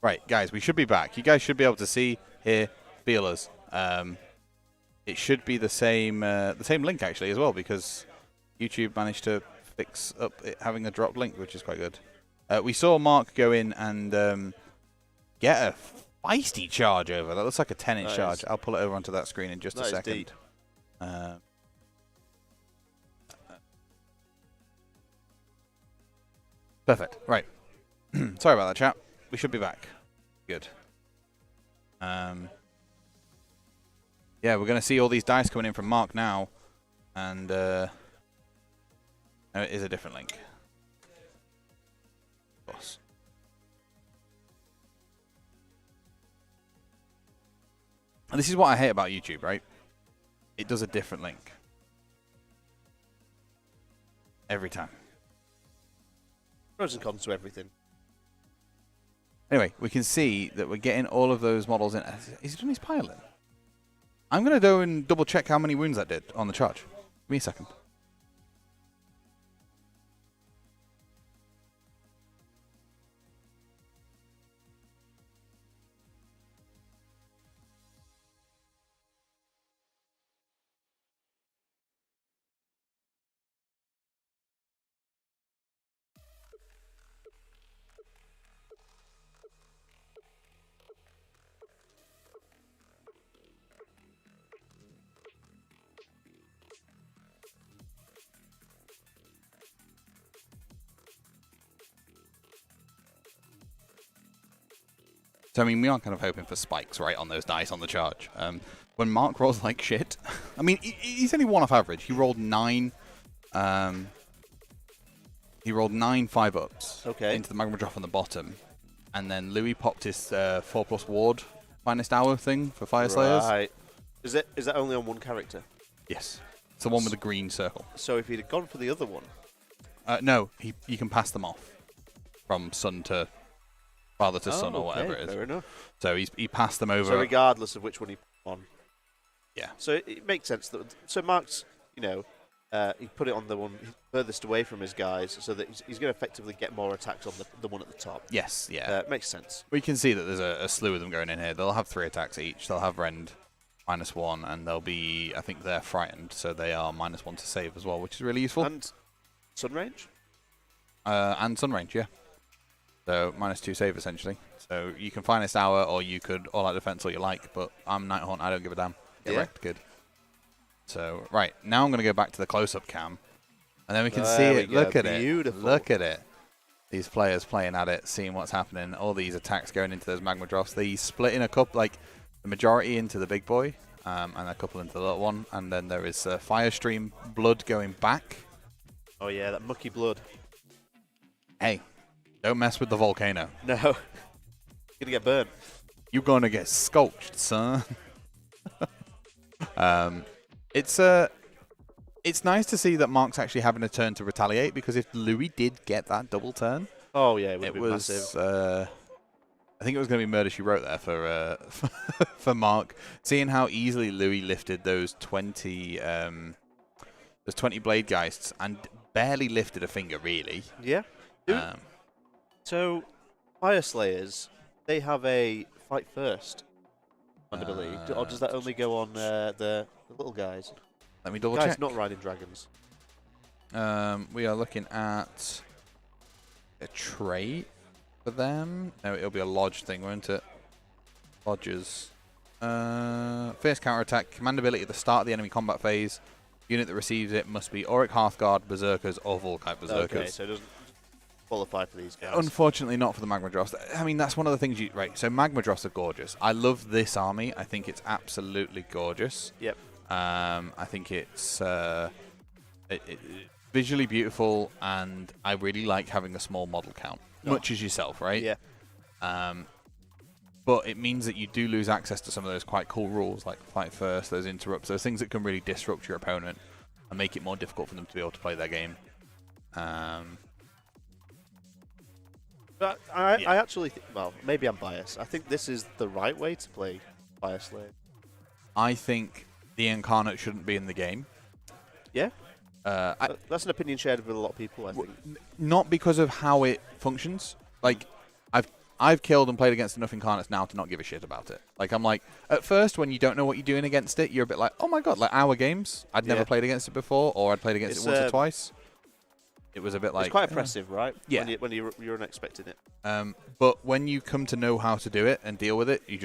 Right, guys, we should be back. You guys should be able to see, hear, feel us. It should be the same link actually as well, because YouTube managed to fix up it having a dropped link, which is quite good. We saw Mark go in and get a feisty charge over. That looks like a 10-inch charge. I'll pull it over onto that screen in just a second. Perfect. Right. Sorry about that, chat. We should be back. Good. Yeah, we're going to see all these dice coming in from Mark now. And no, it is a different link. Of course. And this is what I hate about YouTube, right? It does a different link. Every time. Pros and cons to everything. Anyway, we can see that we're getting all of those models in. Is he doing his piling? I'm going to go and double check how many wounds that did on the charge. Give me a second. So, I mean, we are kind of hoping for spikes, right, on those dice on the charge. When Mark rolls like shit, I mean, he's only 1 off average. He rolled 9. He rolled 9 5-ups into the magma drop on the bottom, and then Louis popped his 4+ ward finest hour thing for Fyreslayers. Right. Is that only on one character? Yes, it's the one with the green circle. So if he'd have gone for the other one, no, you can pass them off from son to father to son or whatever it is. Fair enough. So he passed them over. So regardless of which one he put on. Yeah. So it makes sense that. So Mark's, you know, he put it on the one furthest away from his guys, so that he's going to effectively get more attacks on the one at the top. Yes. Yeah. Makes sense. We can see that there's a slew of them going in here. They'll have 3 attacks each. They'll have rend -1, and they'll be. I think they're frightened, so they are -1 to save as well, which is really useful. And sun range. And sun range, yeah. So -2 save essentially. So you can finest hour, or you could all out defense all you like. But I'm Nighthaunt. I don't give a damn. Get wrecked, good. So right now I'm going to go back to the close-up cam, and then we can see it. Look at it. Look at it. These players playing at it, seeing what's happening. All these attacks going into those magma drops. They split in a couple, like the majority into the big boy, and a couple into the little one. And then there is fire stream blood going back. Oh yeah, that mucky blood. Hey. Don't mess with the volcano. No. You're gonna get burnt. You're gonna get scorched, son. It's nice to see that Mark's actually having a turn to retaliate, because if Louis did get that double turn, oh yeah, it was massive. I think it was going to be Murder She Wrote there for for Mark. Seeing how easily Louis lifted those 20 blade geists and barely lifted a finger, really. Yeah. So, Fyreslayers, they have a fight first, I believe. Or does that only go on the little guys? Let me double guys check. Not riding dragons. We are looking at a trait for them. No, it'll be a lodge thing, won't it? Lodges. Fierce counterattack. Command ability at the start of the enemy combat phase. Unit that receives it must be Auric Hearthguard, Berserkers, or Volkite Berserkers. Okay, so it doesn't qualify for these guys. Unfortunately not for the Magma Dross. I mean, that's one of the things you... Right, so Magma Dross are gorgeous. I love this army. I think it's absolutely gorgeous. Yep. I think it's visually beautiful, and I really like having a small model count. Much as yourself, right? Yeah. But it means that you do lose access to some of those quite cool rules, like Fight First, those interrupts, those things that can really disrupt your opponent and make it more difficult for them to be able to play their game. But I actually think, well, maybe I'm biased. I think this is the right way to play Fyreslayer. I think the Incarnate shouldn't be in the game. Yeah? That's an opinion shared with a lot of people, I think. Not because of how it functions. Like, I've killed and played against enough Incarnates now to not give a shit about it. Like, I'm like, at first, when you don't know what you're doing against it, you're a bit like, oh my god, like our games, I'd never played against it before, or I'd played against it once or twice. It was a bit like... It's quite impressive, right? Yeah. When you're unexpecting it. But when you come to know how to do it and deal with it, you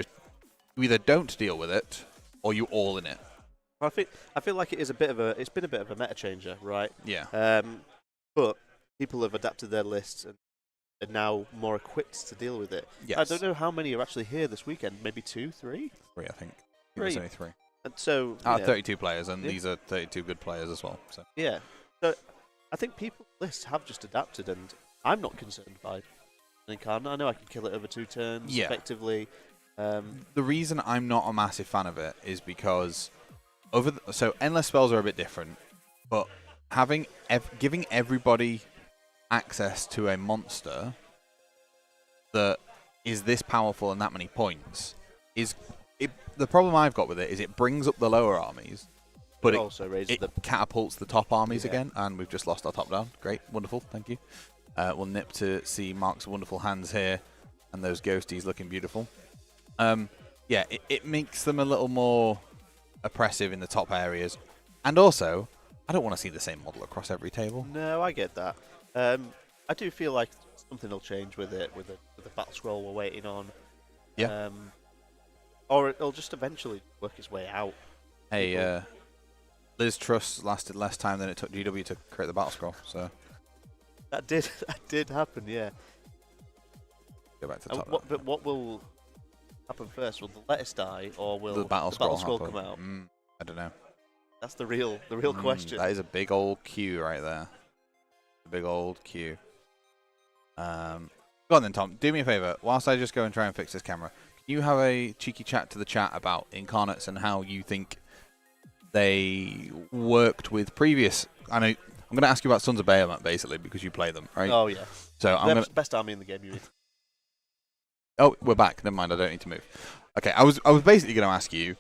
either don't deal with it, or you all in it. I feel like it's been a bit of a meta changer, right? Yeah. But people have adapted their lists and are now more equipped to deal with it. Yes. I don't know how many are actually here this weekend. Maybe 2, 3? 3, I think. There's only 3. And so out of 32 players, and these are 32 good players as well. So. Yeah. So I think people's lists have just adapted, and I'm not concerned by an Incarnate. I know I can kill it over 2 turns effectively. The reason I'm not a massive fan of it is because so endless spells are a bit different, but giving everybody access to a monster that is this powerful and that many points the problem I've got with it is it brings up the lower armies, but it also raises catapults the top armies again, and we've just lost our top down. Great, wonderful, thank you. We'll nip to see Mark's wonderful hands here, and those ghosties looking beautiful. Yeah, it makes them a little more oppressive in the top areas, and also I don't want to see the same model across every table. No, I get that. I do feel like something will change with it, with the battle scroll we're waiting on. Yeah. Or it'll just eventually work its way out. Hey, Liz Truss lasted less time than it took GW to create the battle scroll, so that did happen, yeah. Go back to the top. But what will happen first? Will the lettuce die, or will the battle scroll come out? I don't know. That's the real question. That is a big old Q right there. A big old Q. Go on then, Tom. Do me a favour. Whilst I just go and try and fix this camera, can you have a cheeky chat to the chat about Incarnates and how you think they worked with previous... I know I'm going to ask you about Sons of Bahamut, basically, because you play them, right? Oh, yeah. So I'm going best army in the game, you mean? Oh, we're back. Never mind, I don't need to move. Okay, I was basically going to ask you,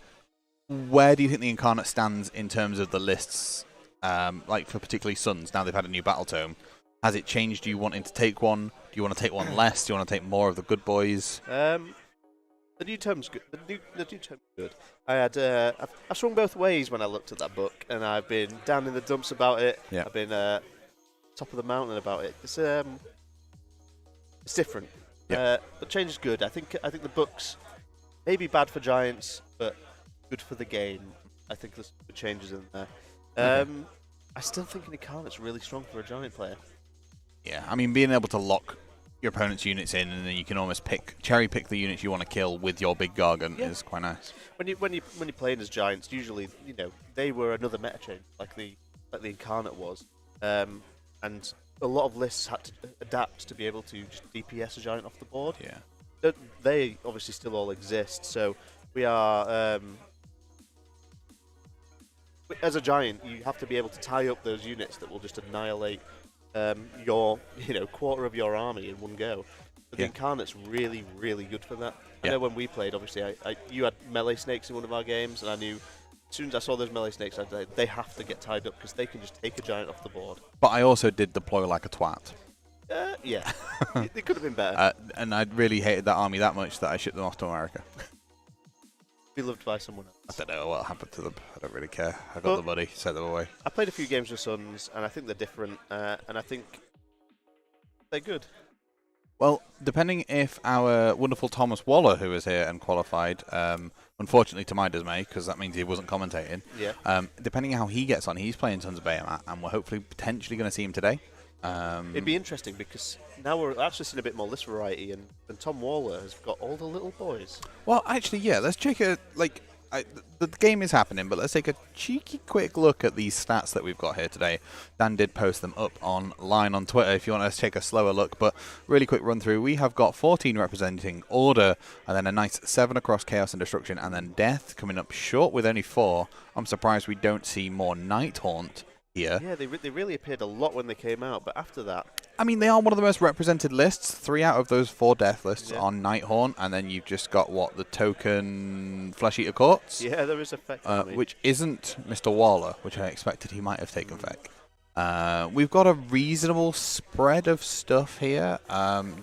where do you think the Incarnate stands in terms of the lists, like for particularly Suns, now they've had a new battle tome? Has it changed? Do you wanting to take one? Do you want to take one less? Do you want to take more of the good boys? The new tome's good. The new tome's good. I've swung both ways when I looked at that book, and I've been down in the dumps about it. Yeah. I've been top of the mountain about it. It's different. Yeah. The change is good. I think the book's maybe bad for Giants, but good for the game. I think there's good changes in there. I still think an Incarnate's really strong for a Giant player. Yeah, I mean, being able to lock your opponent's units in, and then you can almost cherry pick the units you want to kill with your big Gargant is quite nice. When you're playing as Giants, usually they were another meta change like the Incarnate was, and a lot of lists had to adapt to be able to just DPS a Giant off the board. Yeah, they obviously still all exist, so we are. As a Giant, you have to be able to tie up those units that will just annihilate your quarter of your army in one go. But the Incarnate's really, really good for that. I know when we played, obviously, you had melee snakes in one of our games, and I knew as soon as I saw those melee snakes, they have to get tied up because they can just take a Giant off the board. But I also did deploy like a twat. Yeah, it could have been better. And I really hated that army that much that I shipped them off to America. Be loved by someone else. I don't know what happened to them. I don't really care. I got the money, sent them away. I played a few games with Suns, and I think they're different, and I think they're good. Well, depending if our wonderful Thomas Waller, who was here and qualified, unfortunately to my dismay, because that means he wasn't commentating, depending how he gets on, he's playing Sons of Bahamut, and we're hopefully potentially going to see him today. It'd be interesting because now we're actually seeing a bit more list variety, and Tom Waller has got all the little boys. Well, actually, yeah, let's check the game is happening, but let's take a cheeky quick look at these stats that we've got here today. Dan did post them up online on Twitter if you want us to take a slower look, but really quick run through. We have got 14 representing Order, and then a nice 7 across Chaos and Destruction, and then Death coming up short with only 4. I'm surprised we don't see more Nighthaunt here. Yeah, they really appeared a lot when they came out, but after that... I mean, they are one of the most represented lists. 3 out of those 4 death lists are Nighthaunt, and then you've just got, the token Flesh Eater Courts? Yeah, there is a Feck. Which isn't Mr. Waller, which I expected he might have taken Feck. We've got a reasonable spread of stuff here.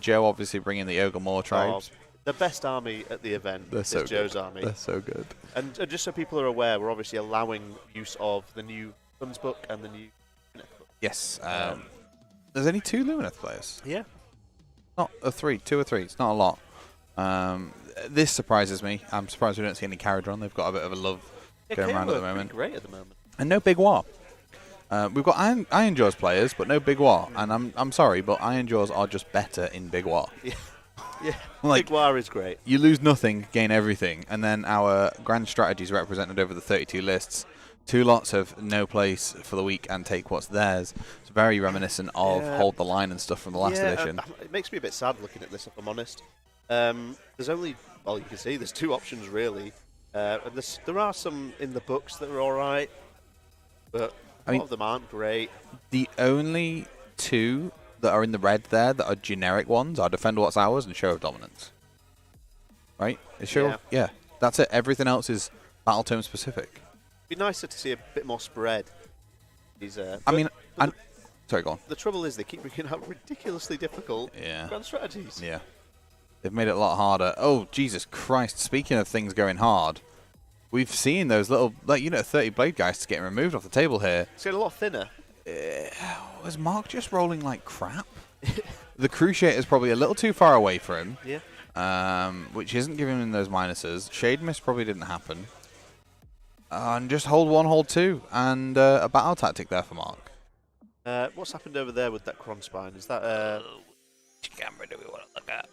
Joe obviously bringing the Ogre Moor tribes. The best army at the event is Joe's army. They're so good. And just so people are aware, we're obviously allowing use of the new Guns book and the new Lumineth book. Yes. There's only 2 Lumineth players. Yeah. Not a 3, 2 or 3. It's not a lot. This surprises me. I'm surprised we don't see any Caradron. They've got a bit of a love going around at the moment. Great at the moment. And no Big War. We've got Iron Jaws players, but no Big War. And I'm sorry, but Iron Jaws are just better in Big War. Yeah, like, Big War is great. You lose nothing, gain everything, and then our grand strategies represented over the 32 lists. 2 lots of no place for the week and take what's theirs. It's very reminiscent of Hold the Line and stuff from the last edition. It makes me a bit sad looking at this, if I'm honest. There's only, well, you can see there's 2 options really. And there are some in the books that are all right, but a lot of them aren't great. The only 2 that are in the red there that are generic ones are Defend What's Ours and Show of Dominance. Right? Yeah. That's it. Everything else is Battle Tome specific. It'd be nicer to see a bit more spread. Sorry, go on. The trouble is they keep bringing out ridiculously difficult grand strategies. Yeah. They've made it a lot harder. Oh, Jesus Christ. Speaking of things going hard, we've seen those little, 30 Blade Geists getting removed off the table here. It's getting a lot thinner. Was Mark just rolling like crap? The Cruciate is probably a little too far away for him. Yeah. Which isn't giving him those minuses. Shade Mist probably didn't happen. And just hold 1, hold 2, and a battle tactic there for Mark. What's happened over there with that Cron Spine? Is that which camera do we want to look at?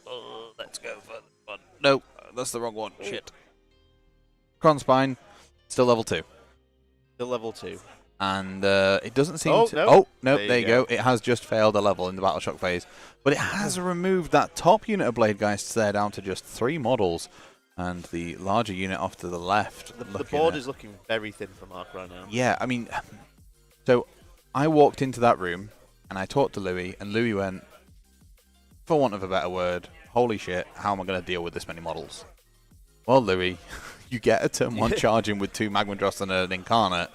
Let's go for this one. Nope, that's the wrong one. Shit. Cron Spine, still level 2. Still level 2. And it doesn't seem to... No. Oh, no, there you go. It has just failed a level in the Battle Shock phase. But it has removed that top unit of Blade Geists there down to just 3 models. And the larger unit off to the left. The board is looking very thin for Mark right now. Yeah, I mean... So, I walked into that room, and I talked to Louis, and Louis went, for want of a better word, holy shit, how am I going to deal with this many models? Well, Louis, you get a turn 1 charging with 2 Magma Dross and an Incarnate.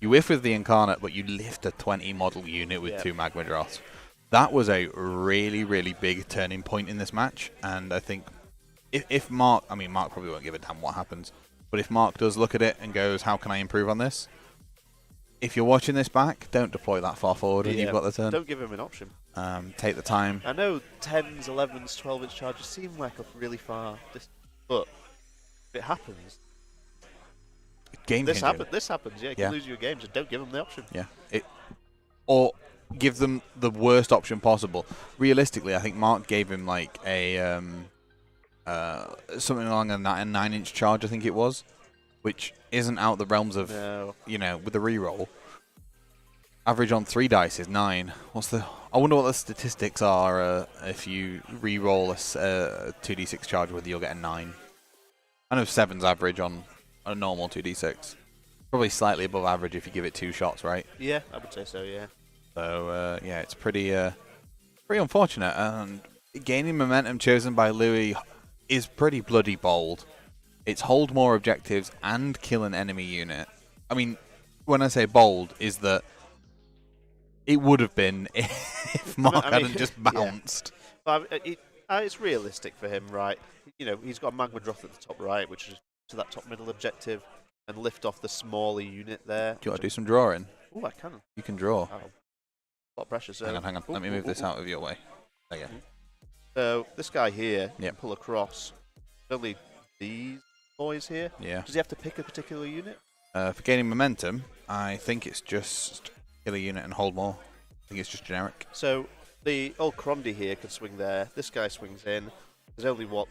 You whiff with the Incarnate, but you lift a 20 model unit with 2 Magma Dross. That was a really, really big turning point in this match, and I think if Mark, I mean, Mark probably won't give a damn what happens, but if Mark does look at it and goes, how can I improve on this? If you're watching this back, don't deploy that far forward when you've got the turn. Don't give him an option. Take the time. I know 10s, 11s, 12-inch charges seem like a really far distance, but if it happens... This happens, yeah. You can lose your game, just don't give them the option. Yeah. Or give them the worst option possible. Realistically, I think Mark gave him like a... something along a 9-inch charge, I think it was, which isn't out the realms of, with the reroll. Average on 3 dice is 9. I wonder what the statistics are if you reroll a 2d6 charge, whether you'll get a 9. I know 7's average on a normal 2d6. Probably slightly above average if you give it 2 shots, right? Yeah, I would say so, yeah. So, it's pretty unfortunate. And gaining momentum chosen by Louis is pretty bloody bold. It's hold more objectives and kill an enemy unit. I mean, when I say bold, is that it would have been if Mark hadn't just bounced. Yeah. Well, it's realistic for him, right? He's got a Magma Droth at the top right, which is to that top middle objective, and lift off the smaller unit there. Do you want to do some drawing? Oh, I can. You can draw. Oh, a lot of pressure. So hang on. Let me move this out of your way. There you go. So this guy here can pull across. Only these boys here. Yeah. Does he have to pick a particular unit? For gaining momentum, I think it's just kill a unit and hold more. I think it's just generic. So the old Crondy here could swing there. This guy swings in. There's only, 2,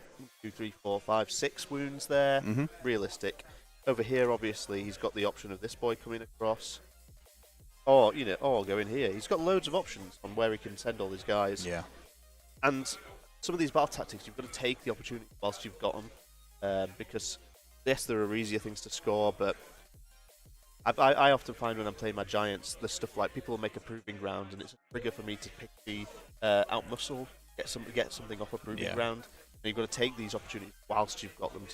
3, 4, 5, 6 wounds there. Realistic. Over here, obviously, he's got the option of this boy coming across. Or, or go in here. He's got loads of options on where he can send all these guys. Yeah. And some of these battle tactics, you've got to take the opportunity whilst you've got them. Because, yes, there are easier things to score, but I often find when I'm playing my Giants, there's stuff like people will make a proving ground, and it's a trigger for me to pick the out-muscle, get something off a proving ground. And you've got to take these opportunities whilst you've got them.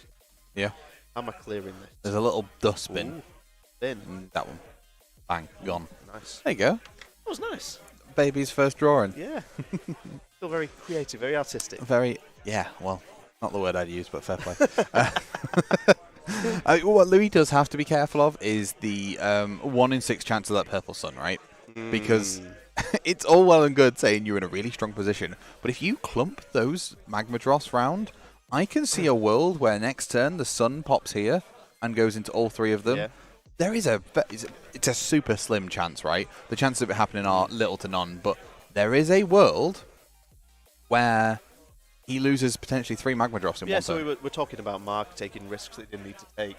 Yeah. How am I clearing this? There's a little dustbin. Ooh, bin. That one. Bang. Gone. Nice. There you go. That was nice. Baby's first drawing. Yeah. Still very creative, very artistic. Very, yeah, well, not the word I'd use, but fair play. What Louis does have to be careful of is the 1 in 6 chance of that purple sun, right? Because it's all well and good saying you're in a really strong position, but if you clump those Magma Dross round, I can see a world where next turn the sun pops here and goes into all 3 of them. Yeah. There is it's a super slim chance, right? The chances of it happening are little to none, but there is a world where he loses potentially 3 Magma Drops in one turn. Yeah, so we're talking about Mark taking risks that he didn't need to take.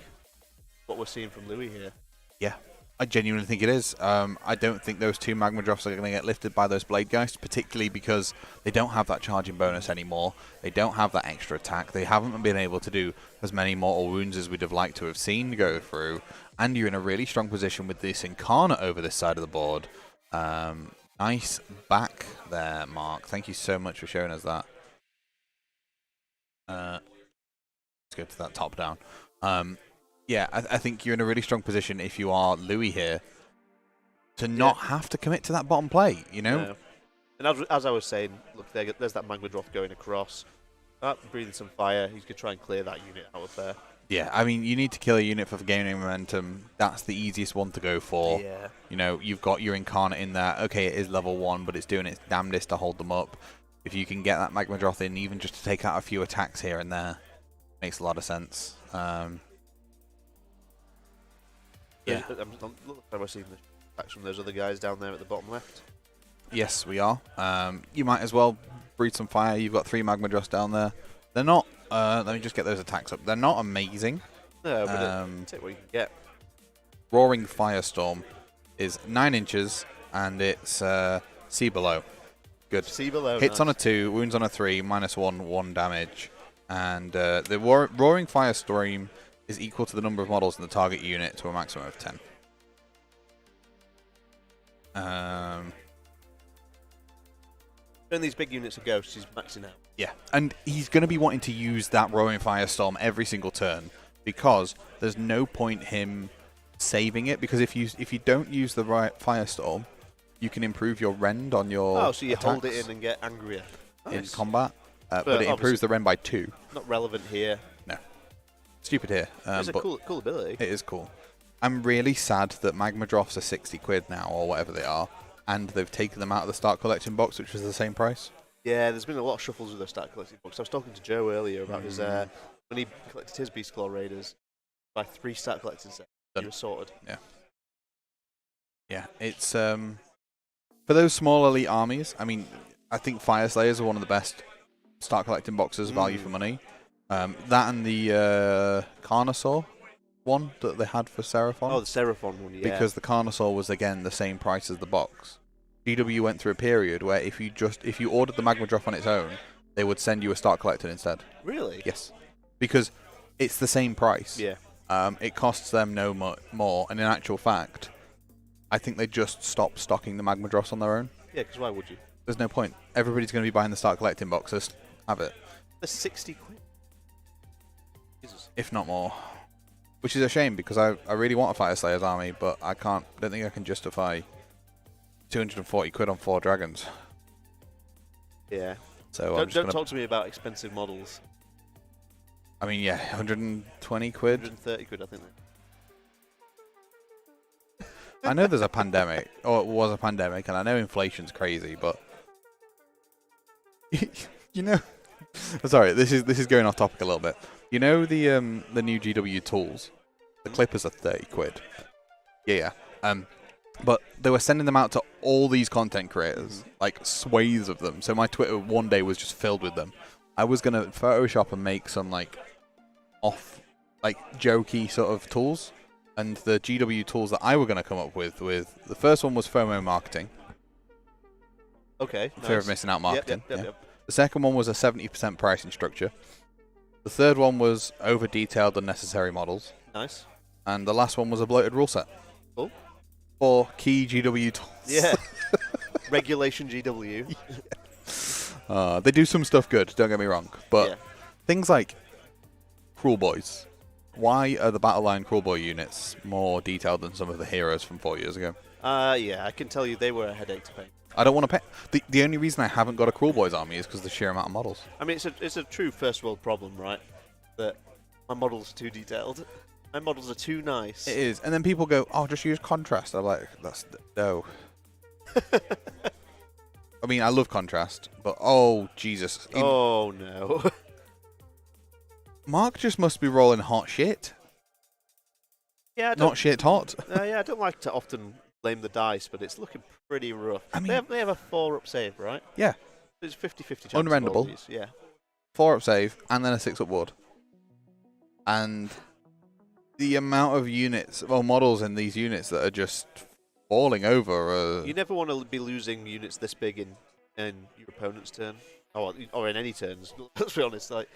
What we're seeing from Louis here. Yeah, I genuinely think it is. I don't think those 2 Magma Drops are going to get lifted by those Blade Geists, particularly because they don't have that charging bonus anymore. They don't have that extra attack. They haven't been able to do as many mortal wounds as we'd have liked to have seen go through. And you're in a really strong position with this Incarnate over this side of the board. Nice back there, Mark. Thank you so much for showing us that. Let's go to that top down. Yeah, I think you're in a really strong position if you are Louis here to not have to commit to that bottom play, you know? Yeah. And as I was saying, look, there's that Magma Drop going across. Breathing some fire. He's going to try and clear that unit out of there. Yeah, I mean, you need to kill a unit for gaining momentum. That's the easiest one to go for. Yeah. You know, you've got your Incarnate in there. Okay, it is level 1, but it's doing its damnedest to hold them up. If you can get that Magma Droth in, even just to take out a few attacks here and there, makes a lot of sense. Yeah. We're seeing the attacks from those other guys down there at the bottom left. Yes, we are. You might as well breathe some fire. You've got 3 Magma Droths down there. They're not... let me just get those attacks up. They're not amazing. No, but take what you can get. Roaring Firestorm is 9 inches, and it's sea below. Good. Sea below. Hits on a 2, wounds on a 3, -1, 1 damage. And the Roaring Firestorm is equal to the number of models in the target unit to a maximum of 10. When these big units are ghosts, he's maxing out. Yeah, and he's going to be wanting to use that Roaring Firestorm every single turn because there's no point him saving it, because if you don't use the right Firestorm, you can improve your rend on your so you hold it in and get angrier. In combat, but it improves the rend by 2. Not relevant here. No. Stupid here. It's a cool ability. It is cool. I'm really sad that Magma Drops are 60 quid now, or whatever they are, and they've taken them out of the start collection box, which was the same price. Yeah, there's been a lot of shuffles with the start collecting box. I was talking to Joe earlier about his when he collected his Beast Claw Raiders, by 3 start collecting sets. He was sorted. Yeah. Yeah, it's for those small elite armies. I mean, I think Fyreslayers are one of the best start collecting boxes, value for money. That and the Carnosaur one that they had for Seraphon. Oh, the Seraphon one, yeah. Because the Carnosaur was again the same price as the box. GW went through a period where if you ordered the Magma Drop on its own, they would send you a start collector instead. Really? Yes. Because it's the same price. Yeah. It costs them no more, and in actual fact, I think they just stopped stocking the Magma Drops on their own. Yeah, because why would you? There's no point. Everybody's going to be buying the start collecting boxes. Have it. They're 60 quid. Jesus. If not more. Which is a shame, because I really want a Fyreslayers army, but I don't think I can justify 240 quid on 4 dragons. Yeah. So don't talk to me about expensive models. I mean, yeah, 120 quid. 130 quid, I think. I know there's a pandemic, or it was a pandemic, and I know inflation's crazy, but you know, sorry, this is going off topic a little bit. You know the new GW tools, the clippers are 30 quid. Yeah. But they were sending them out to all these content creators, like swathes of them. So my Twitter one day was just filled with them. I was gonna Photoshop and make some jokey sort of tools. And the GW tools that I were gonna come up with the first one was FOMO marketing. Okay. Fear of missing out marketing. Yep. The second one was a 70% pricing structure. The third one was over detailed unnecessary models. Nice. And the last one was a bloated rule set. Cool. 4 key GW tools. Yeah. Regulation GW. Yeah. They do some stuff good, don't get me wrong. But things like Cruel Boys. Why are the Battle Line Cruel Boy units more detailed than some of the heroes from 4 years ago? Yeah, I can tell you they were a headache to paint. I don't want to pay. The only reason I haven't got a Cruel Boys army is because of the sheer amount of models. I mean, it's a true first world problem, right? That my models are too detailed. My models are too nice. It is. And then people go, oh, just use contrast. I'm like, no. I mean, I love contrast, but oh, Jesus. Oh, no. Mark just must be rolling hot shit. Yeah, not shit hot. Yeah, I don't like to often blame the dice, but it's looking pretty rough. I mean, they have a 4-up save, right? Yeah. It's 50-50 chance. Unrendable. Yeah. 4-up save, and then a 6-up ward. And the amount of units, or models in these units that are just falling over. You never want to be losing units this big in your opponent's turn, or in any turns. Let's be honest, like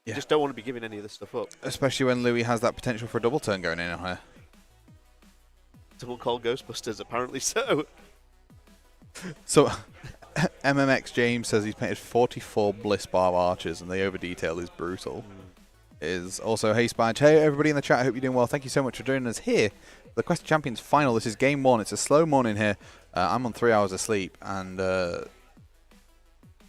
you just don't want to be giving any of this stuff up. Especially when Louis has that potential for a double turn going in on her. Someone called Ghostbusters, apparently so. So, MMX James says he's painted 44 Bliss Barb archers, and the over detail is brutal. Is also, hey Spadge, hey everybody in the chat, I hope you're doing well. Thank you so much for joining us here. The Quest of Champions final. This is game 1. It's a slow morning here. I'm on 3 hours of sleep, and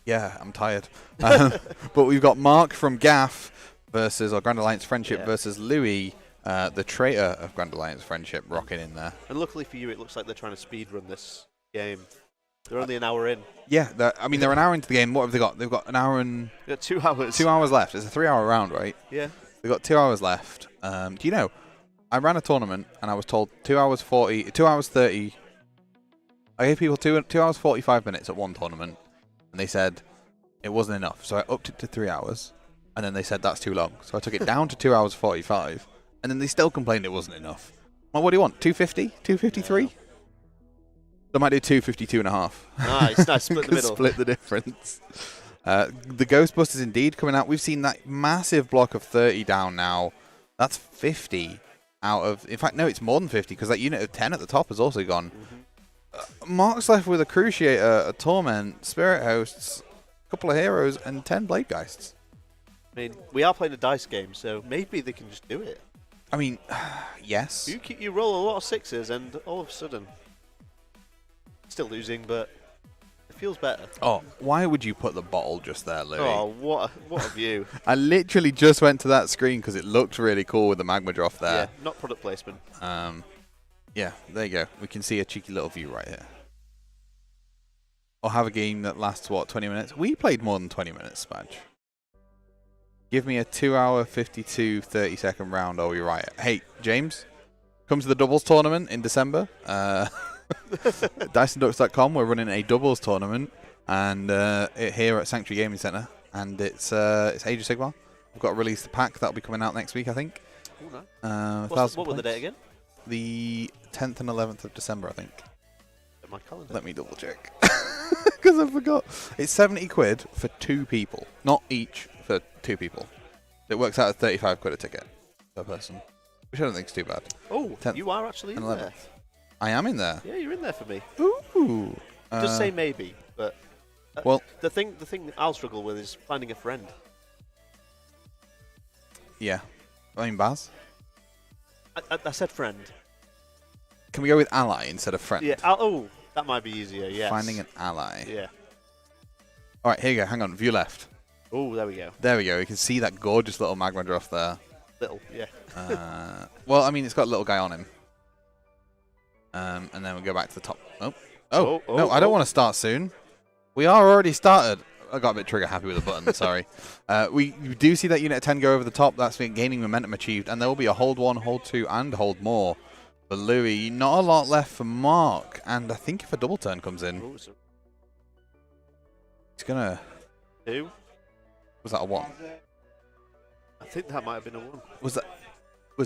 yeah, I'm tired. But we've got Mark from GAF versus our Grand Alliance Friendship versus Louis, the traitor of Grand Alliance Friendship, rocking in there. And luckily for you, it looks like they're trying to speedrun this game. They're only an hour in. Yeah, I mean, they're an hour into the game. What have they got? They've got an hour and... They've got 2 hours. 2 hours left. It's a 3-hour round, right? Yeah. They've got 2 hours left. Do you know, I ran a tournament and I was told 2 hours 40, 2 hours 30. I gave people 2 hours 45 minutes at one tournament, and they said it wasn't enough. So I upped it to 3 hours, and then they said that's too long. So I took it down to 2 hours 45, and then they still complained it wasn't enough. Well, what do you want? 250? 253? Yeah. I might do 252 and a half. Nice, split the middle. Split the difference. The Ghostbusters indeed coming out. We've seen that massive block of 30 down now. That's 50 out of... In fact, no, it's more than 50, because that unit of 10 at the top has also gone. Mark's left with a Cruciator, a Torment, Spirit Hosts, a couple of Heroes, and 10 Blade Geists. I mean, we are playing a dice game, so maybe they can just do it. I mean, yes. You roll a lot of 6s, and all of a sudden... Still losing, but it feels better. Oh, why would you put the bottle just there, Louis? Oh, what a view. I literally just went to that screen because it looked really cool with the magma drop there. Yeah, not product placement. Yeah, there you go. We can see a cheeky little view right here. Or have a game that lasts, what, 20 minutes? We played more than 20 minutes, Spadge. Give me a 2 hour, 52, 30-second round. Oh, you're right. Hey, James, come to the doubles tournament in December. DysonDucks.com, we're running a doubles tournament, and here at Sanctuary Gaming Centre, and it's Age of Sigmar. We've got to release the pack that'll be coming out next week, I think. Ooh, nice. What was the date again? The 10th and 11th of December, I think. My calendar. Let me double check, because I forgot. It's 70 quid for 2 people, not each for 2 people. It works out at 35 quid a ticket per person, which I don't think is too bad. Oh, you are actually in there. I am in there. Yeah, you're in there for me. Ooh. Just say maybe, but well, the thing I'll struggle with is finding a friend. Yeah, I mean Baz. I said friend. Can we go with ally instead of friend? Yeah. That might be easier. Yes. Finding an ally. Yeah. All right, here you go. Hang on. View left. Oh, there we go. There we go. You can see that gorgeous little magma drop there. Little, yeah. Well, I mean, it's got a little guy on him. And then we'll go back to the top. No, I don't want to start soon. We are already started. I got a bit trigger happy with the button, sorry. We do see that unit of 10 go over the top. That's been gaining momentum achieved. And there will be a hold 1, hold 2, and hold more for Louis. Not a lot left for Mark. And I think if a double turn comes in, he's going to... 2? Was that a 1? I think that might have been a 1. Was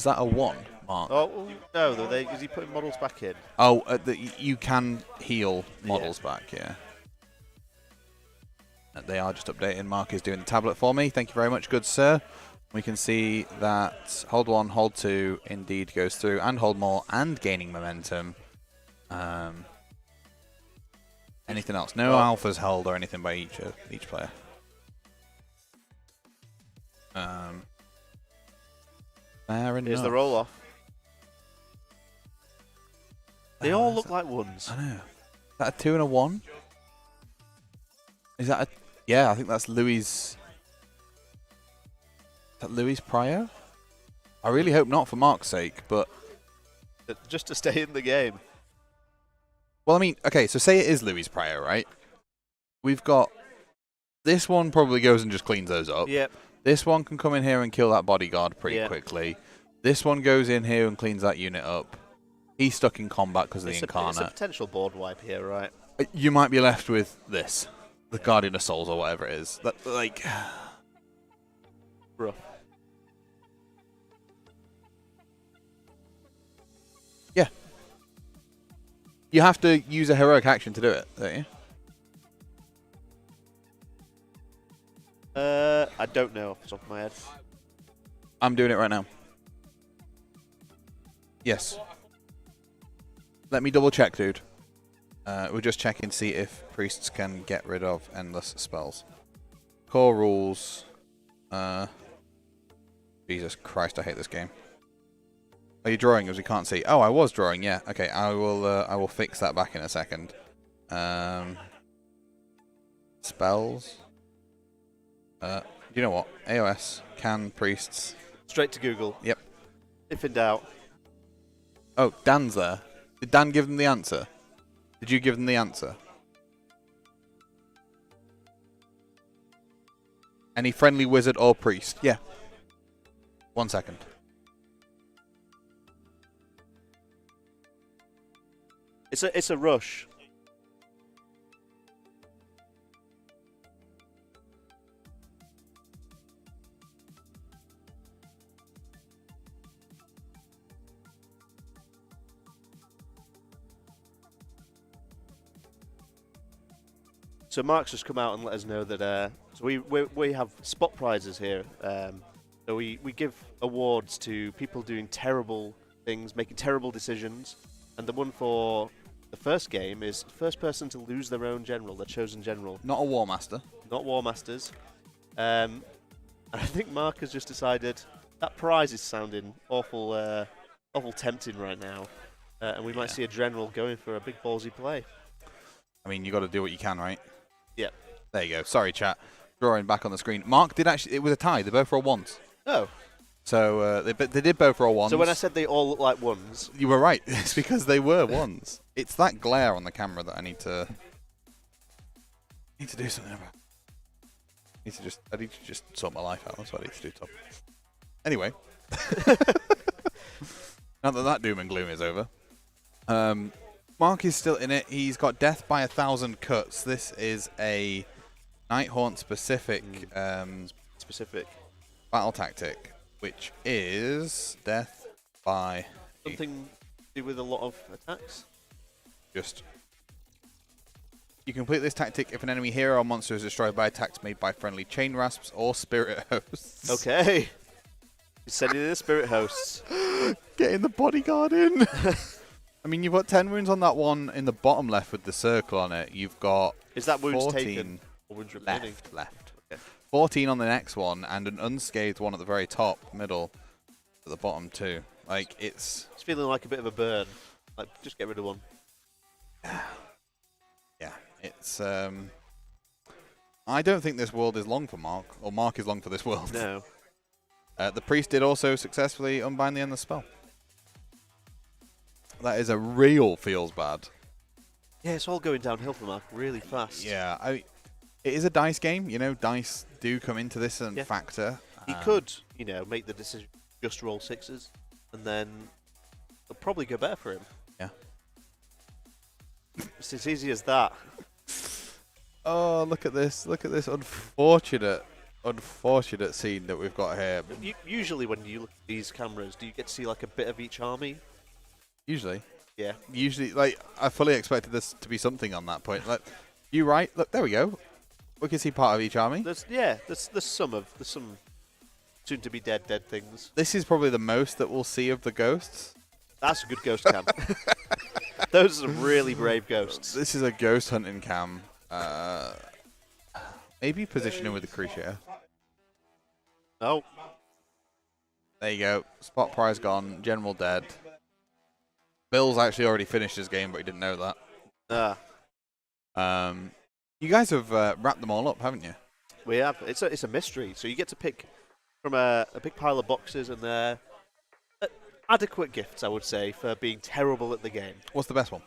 that a 1, Mark? Oh, no, is he putting models back in? Oh, you can heal models back, yeah. They are just updating. Mark is doing the tablet for me. Thank you very much, good sir. We can see that hold 1, hold 2 indeed goes through, and hold more, and gaining momentum. Anything else? No alphas held or anything by each player. Fair enough. Here's the roll-off. They all look like ones. I know. Is that a 2 and a 1? Is that a... Yeah, I think that's Louis... Is that Louis Pryor? I really hope not for Mark's sake, but... Just to stay in the game. Well, I mean, okay, so say it is Louis Pryor, right? We've got... This one probably goes and just cleans those up. Yep. This one can come in here and kill that bodyguard pretty quickly. This one goes in here and cleans that unit up. He's stuck in combat because of the Incarnate. It's a potential board wipe here, right? You might be left with this. The Guardian of Souls or whatever it is. That, like... Rough. Yeah. You have to use a heroic action to do it, don't you? I don't know off the top of my head. I'm doing it right now. Yes. Let me double check, dude. We're just checking to see if priests can get rid of endless spells. Core rules. Jesus Christ, I hate this game. Are you drawing as we can't see? Oh, I was drawing, yeah. Okay, I will fix that back in a second. Spells. You know what? AOS, can priests. Straight to Google. Yep. If in doubt. Oh, Dan's there. Did Dan give them the answer? Did you give them the answer? Any friendly wizard or priest? Yeah. 1 second. It's a rush. So Mark's just come out and let us know that so we have spot prizes here. So we give awards to people doing terrible things, making terrible decisions, and the one for the first game is first person to lose their own general, their chosen general. Not a War Master. Not War Masters. And I think Mark has just decided that prize is sounding awful tempting right now, and we might see a general going for a big ballsy play. I mean, you got to do what you can, right? Yep. There you go. Sorry, chat. Drawing back on the screen. Mark did actually... It was a tie. They both rolled ones. Oh. So they did both roll ones. So when I said they all look like ones... You were right. It's because they were ones. It's that glare on the camera that I need to do something about. I need to just sort my life out. That's what I need to do, Tom. Anyway. Now that doom and gloom is over. Mark is still in it. He's got death by 1,000 cuts. This is a Nighthaunt specific battle tactic, which is death by something to do with a lot of attacks. You complete this tactic if an enemy hero or monster is destroyed by attacks made by friendly chain rasps or spirit hosts. Okay. You're sending in the spirit hosts. Getting the bodyguard in. I mean, you've got 10 wounds on that one in the bottom left with the circle on it. You've got is that wounds 14 taken or wounds remaining? Left. Okay. 14 on the next one and an unscathed one at the very top, middle, at the bottom too. Like, it's feeling like a bit of a burn. Like, just get rid of one. Yeah, it's I don't think this world is long for Mark, or Mark is long for this world. No. The priest did also successfully unbind the endless spell. That is a real feels bad. Yeah, it's all going downhill for Mark really fast. Yeah, it is a dice game. You know, dice do come into this and factor. He could, make the decision just roll sixes, and then it'll probably go better for him. Yeah. It's as easy as that. Oh, look at this! Look at this unfortunate scene that we've got here. Usually, when you look at these cameras, do you get to see like a bit of each army? Usually. Yeah. Usually, like, I fully expected this to be something on that point. Like, you right? Look, there we go. We can see part of each army. There's some soon to be dead things. This is probably the most that we'll see of the ghosts. That's a good ghost cam. Those are some really brave ghosts. This is a ghost hunting cam. Maybe positioning with the Cruciator. Oh. There you go. Spot prize gone. General dead. Bill's actually already finished his game, but he didn't know that. You guys have wrapped them all up, haven't you? We have. It's a mystery. So you get to pick from a big pile of boxes, and they're adequate gifts, I would say, for being terrible at the game. What's the best one?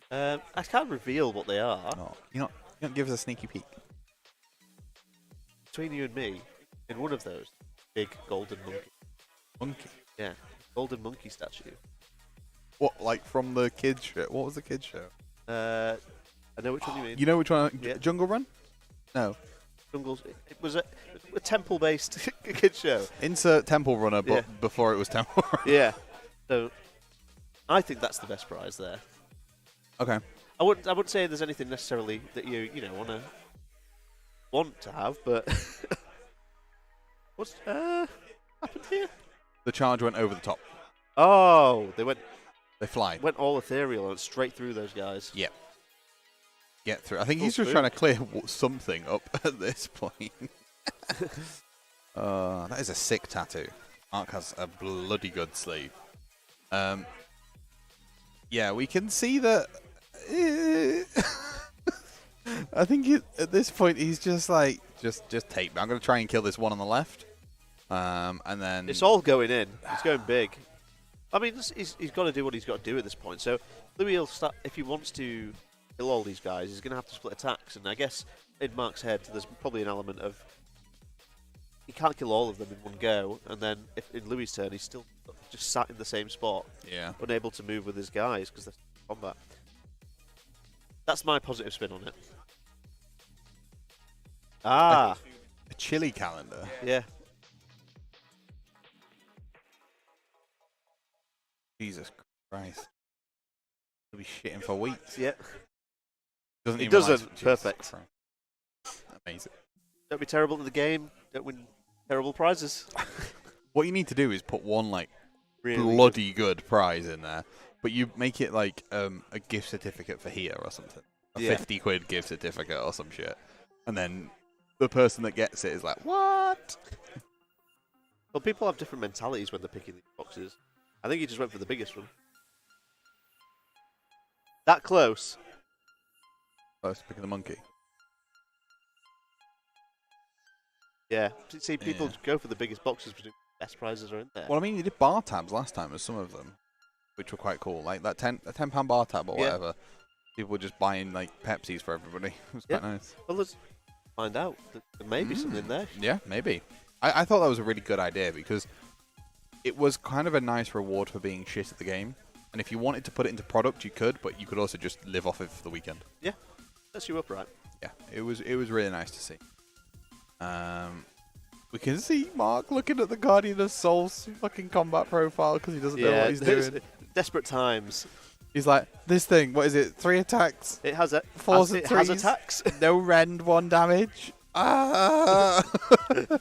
I can't reveal what they are. Oh, you don't give us a sneaky peek. Between you and me, in one of those, big golden monkey. Monkey? Yeah, golden monkey statue. What, like from the kids show? What was the kids show? I know which one you mean. You know which one? Yeah. Jungle Run? No. Jungles. It was a temple-based kids show. Insert Temple Runner, but before it was Temple Run. Yeah. So, I think that's the best prize there. Okay. I wouldn't say there's anything necessarily that you want to have, but what's happened here? The charge went over the top. Oh, They fly. Went all ethereal and straight through those guys. Yeah. Get through. I think he's just trying to clear something up at this point. That is a sick tattoo. Mark has a bloody good sleeve. Yeah, we can see that. I think at this point he's just like, just take me. I'm going to try and kill this one on the left. And then it's all going in. He's going big. I mean, he's got to do what he's got to do at this point. So Louis will start, if he wants to kill all these guys, he's going to have to split attacks. And I guess in Mark's head, there's probably an element of he can't kill all of them in one go. And then if in Louis' turn, he's still just sat in the same spot, unable to move with his guys because they're in combat. That's my positive spin on it. A chili calendar. Yeah. Jesus Christ. He'll be shitting for weeks. Yeah. He doesn't. Perfect. Amazing. Don't be terrible at the game. Don't win terrible prizes. What you need to do is put one really bloody good prize in there, but you make it like a gift certificate for here or something. A 50 quid gift certificate or some shit. And then the person that gets it is like, what? Well, people have different mentalities when they're picking these boxes. I think he just went for the biggest one. That close. Close to picking the monkey. Yeah. See, people go for the biggest boxes because the best prizes are in there. Well, I mean, you did bar tabs last time with some of them, which were quite cool. Like that £10 bar tab or whatever. People were just buying like Pepsis for everybody. It was quite nice. Well, let's find out. There may be something there. Yeah, maybe. I thought that was a really good idea because it was kind of a nice reward for being shit at the game. And if you wanted to put it into product, you could, but you could also just live off it for the weekend. Yeah, sets you up right. Yeah, it was really nice to see. We can see Mark looking at the Guardian of Souls fucking combat profile because he doesn't know what he's doing. Desperate times. He's like, this thing, what is it? 3 attacks? It has has attacks. No rend, 1 damage. Ah! And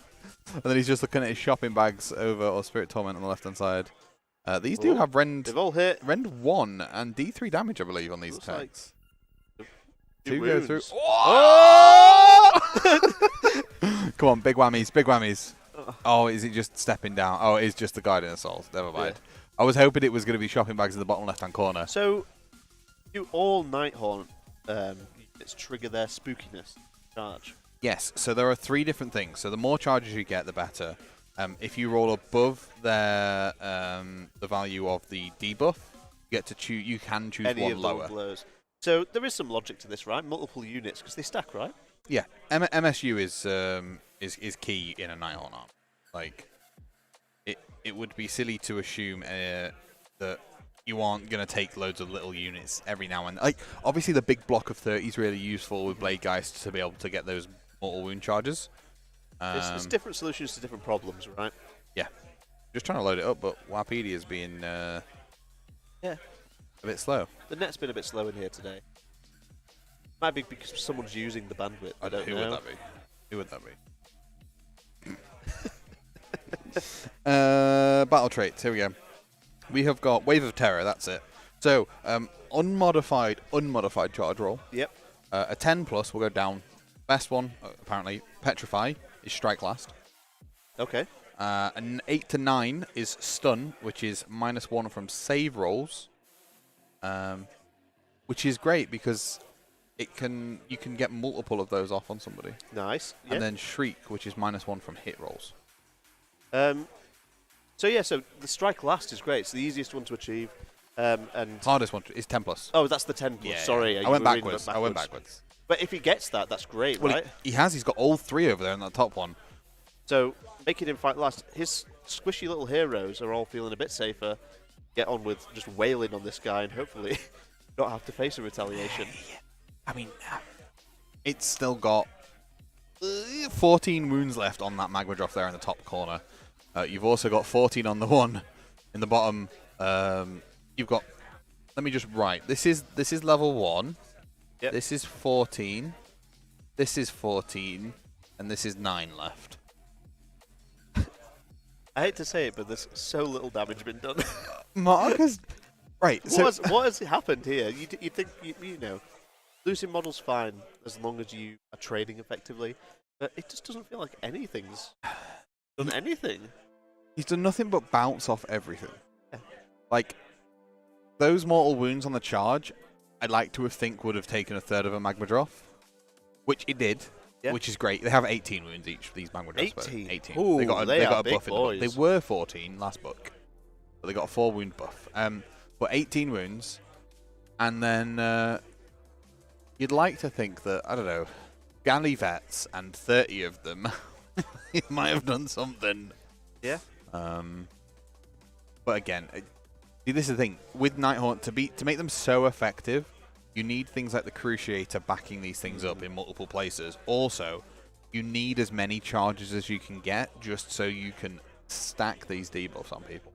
then he's just looking at his shopping bags or Spirit Torment on the left-hand side. These do have rend. They've all hit. Rend 1 and D3 damage, I believe, on these attacks. Like 2 go through. Oh! Come on, big whammies, big whammies. Oh, is it just stepping down? Oh, it is just the Guardian of Souls. Never mind. Yeah. I was hoping it was going to be shopping bags in the bottom left-hand corner. So, do all Nighthaunt units trigger their spookiness charge? Yes. So there are 3 different things. So the more charges you get, the better. If you roll above the value of the debuff, you get to choose. You can choose any one of lower. Blows. So there is some logic to this, right? Multiple units because they stack, right? Yeah. MSU is key in a Nighthaunt arm. Like, it would be silly to assume that you aren't going to take loads of little units every now and then. Like, obviously the big block of 30 is really useful with Blade Geist to be able to get those mortal wound charges. It's different solutions to different problems, right? Yeah. Just trying to load it up, but Wapedia's been a bit slow. The net's been a bit slow in here today. Might be because someone's using the bandwidth. I don't know. Who would that be? Who would that be? Battle traits. Here we go. We have got Wave of Terror. That's it. So unmodified charge roll. Yep. A 10 plus will go down. Best one apparently Petrify is Strike Last. Okay. An 8 to 9 is Stun, which is -1 from save rolls. which is great because you can get multiple of those off on somebody. Nice. Yeah. And then Shriek, which is -1 from hit rolls. So the strike last is great. It's the easiest one to achieve. And hardest one is 10+. Oh, that's the 10+. Yeah, Sorry, I went backwards. I went backwards. But if he gets that, that's great, well, right? He's got all 3 over there in that top one. So making him fight last, his squishy little heroes are all feeling a bit safer. Get on with just wailing on this guy and hopefully not have to face a retaliation. I mean, it's still got 14 wounds left on that magma drop there in the top corner. You've also got 14 on the one in the bottom. You've got. Let me just write. This is level 1. Yep. This is 14. This is 14, and this is 9 left. I hate to say it, but there's so little damage been done. Mark has. Right. What has happened here? You think you know, losing models fine as long as you are trading effectively, but it just doesn't feel like anything's done anything. He's done nothing but bounce off everything. Yeah. Like those mortal wounds on the charge, I'd like to think would have taken a third of a magma drop, which it did. Yeah. Which is great. They have 18 wounds each. These magma drops. 18. Ooh, they got a buff in the book. Boys. They were 14 last book, but they got a 4 wound buff. But 18 wounds, and then you'd like to think that, I don't know, galley vets and 30 of them might have done something. Yeah. But again, see, this is the thing with Nighthaunt to make them so effective. You need things like the Cruciator backing these things up in multiple places. Also, you need as many charges as you can get just so you can stack these debuffs on people.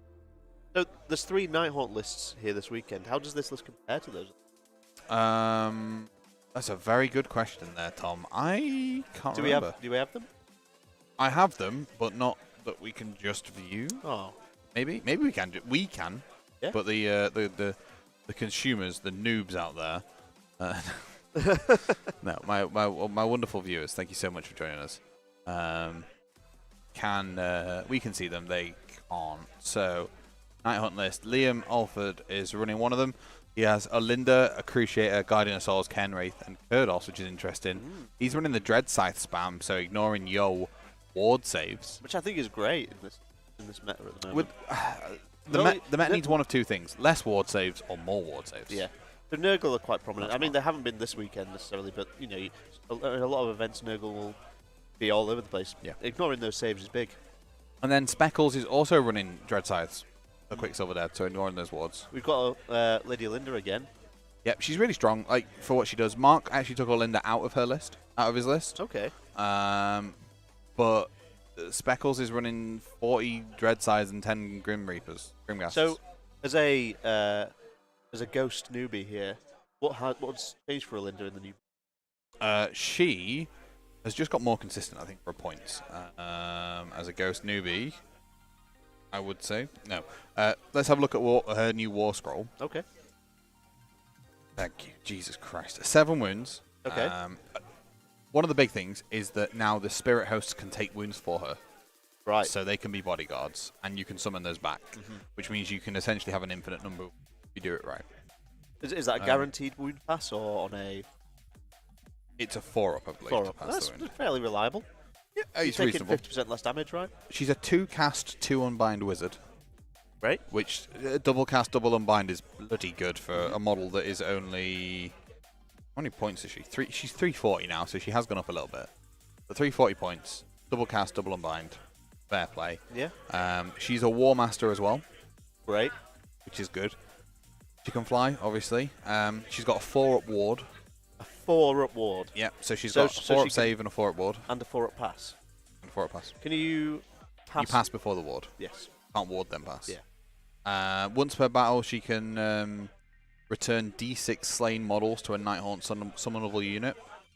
So there's 3 Nighthaunt lists here this weekend. How does this list compare to those? That's a very good question there, Tom. I can't remember. Do we have them? I have them, but not that we can just view. Oh, maybe we can. We can. Yeah. But the consumers, the noobs out there. No, my wonderful viewers. Thank you so much for joining us. We can see them? They can't. So. Nighthaunt list. Liam Alford is running one of them. He has Olynder, a Cruciator, Guardian of Souls, Kenwraith, and Kurdos, which is interesting. He's running the Dread Scythe spam, so ignoring Yo ward saves. Which I think is great in this meta at the moment. The meta needs one of 2 things. Less ward saves or more ward saves. Yeah. The Nurgle are quite prominent. I mean, they haven't been this weekend necessarily, but, you know, a lot of events Nurgle will be all over the place. Yeah. Ignoring those saves is big. And then Speckles is also running Dread Scythes. A quick silver dead, so ignoring those wards. We've got Lady Olynder again. Yep, she's really strong, like for what she does. Mark actually took Olynder out of his list. Okay. But Speckles is running 40 Dread Scythes and 10 Grim Ghasts. So, as a ghost newbie here, what's changed for Olynder in the new? She has just got more consistent, I think, for points. As a ghost newbie, I would say. No. Let's have a look at her new War Scroll. Okay. Thank you. Jesus Christ. 7 wounds. Okay. One of the big things is that now the Spirit Hosts can take wounds for her. Right. So they can be bodyguards, and you can summon those back, which means you can essentially have an infinite number if you do it right. Is that a guaranteed wound pass or on a... It's a 4-up, I believe. 4-up. That's fairly reliable. Yeah, it's taking reasonable. 50% less damage, right? She's a 2-cast, 2-unbind wizard. Right. Which, double cast, double unbind is bloody good for a model that is only... How many points is she? She's 340 now, so she has gone up a little bit. But 340 points, double cast, double unbind. Fair play. Yeah. She's a War Master as well. Great. Which is good. She can fly, obviously. She's got a 4-up ward. A 4-up ward? Yeah, so she's got a 4-up save and a 4-up ward. And a 4-up pass? And a 4-up pass. Can you pass? You pass before the ward. Yes. Can't ward then pass. Yeah. Once per battle, she can return D6 slain models to a Nighthaunt summonable unit.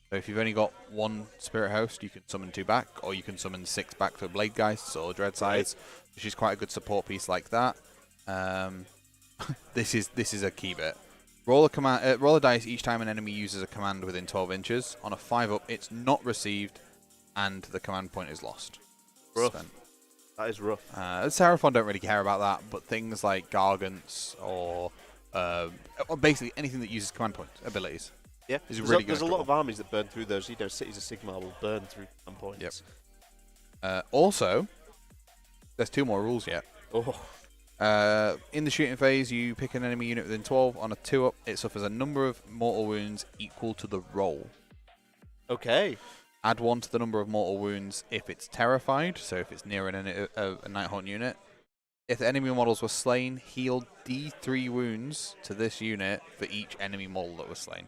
So if you've only got 1 Spirit Host, you can summon 2 back, or you can summon 6 back for Blade Geists or Dread Scythes. Right. She's quite a good support piece like that. This is a key bit. Roll a dice each time an enemy uses a command within 12 inches. On a 5-up, it's not received, and the command point is lost. Rough. Spent. That is rough. Seraphon don't really care about that, but things like Gargants or basically anything that uses command point abilities. Yeah, is really there's a lot of armies that burn through those. You know, Cities of Sigmar will burn through command points. Yep. Also, there's 2 more rules yet. In the shooting phase, you pick an enemy unit within 12. On a 2-up, it suffers a number of mortal wounds equal to the roll. Okay. Add 1 to the number of mortal wounds if it's terrified, so if it's near a Nighthaunt unit. If the enemy models were slain, heal D3 wounds to this unit for each enemy model that was slain.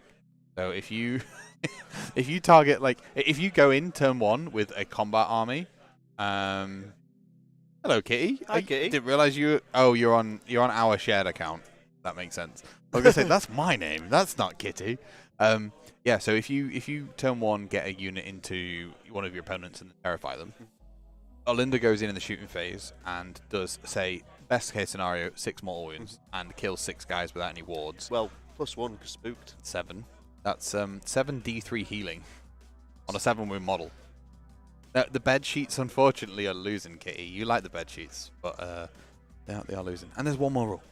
So if you if you target, like, if you go in turn 1 with a combat army, hello, Kitty. Hi, Kitty. Didn't realize you. Oh, you're on our shared account. That makes sense. I was gonna say that's my name. That's not Kitty. Yeah. So if you turn 1 get a unit into one of your opponents and terrify them, Olynder goes in the shooting phase and does, say, best case scenario, 6 mortal wounds and kills 6 guys without any wards. Well, +1 because spooked. 7. That's 7 D3 healing on a 7 wound model. The bed sheets, unfortunately, are losing, Kitty. You like the bed sheets, but they are losing. And there's 1 more rule.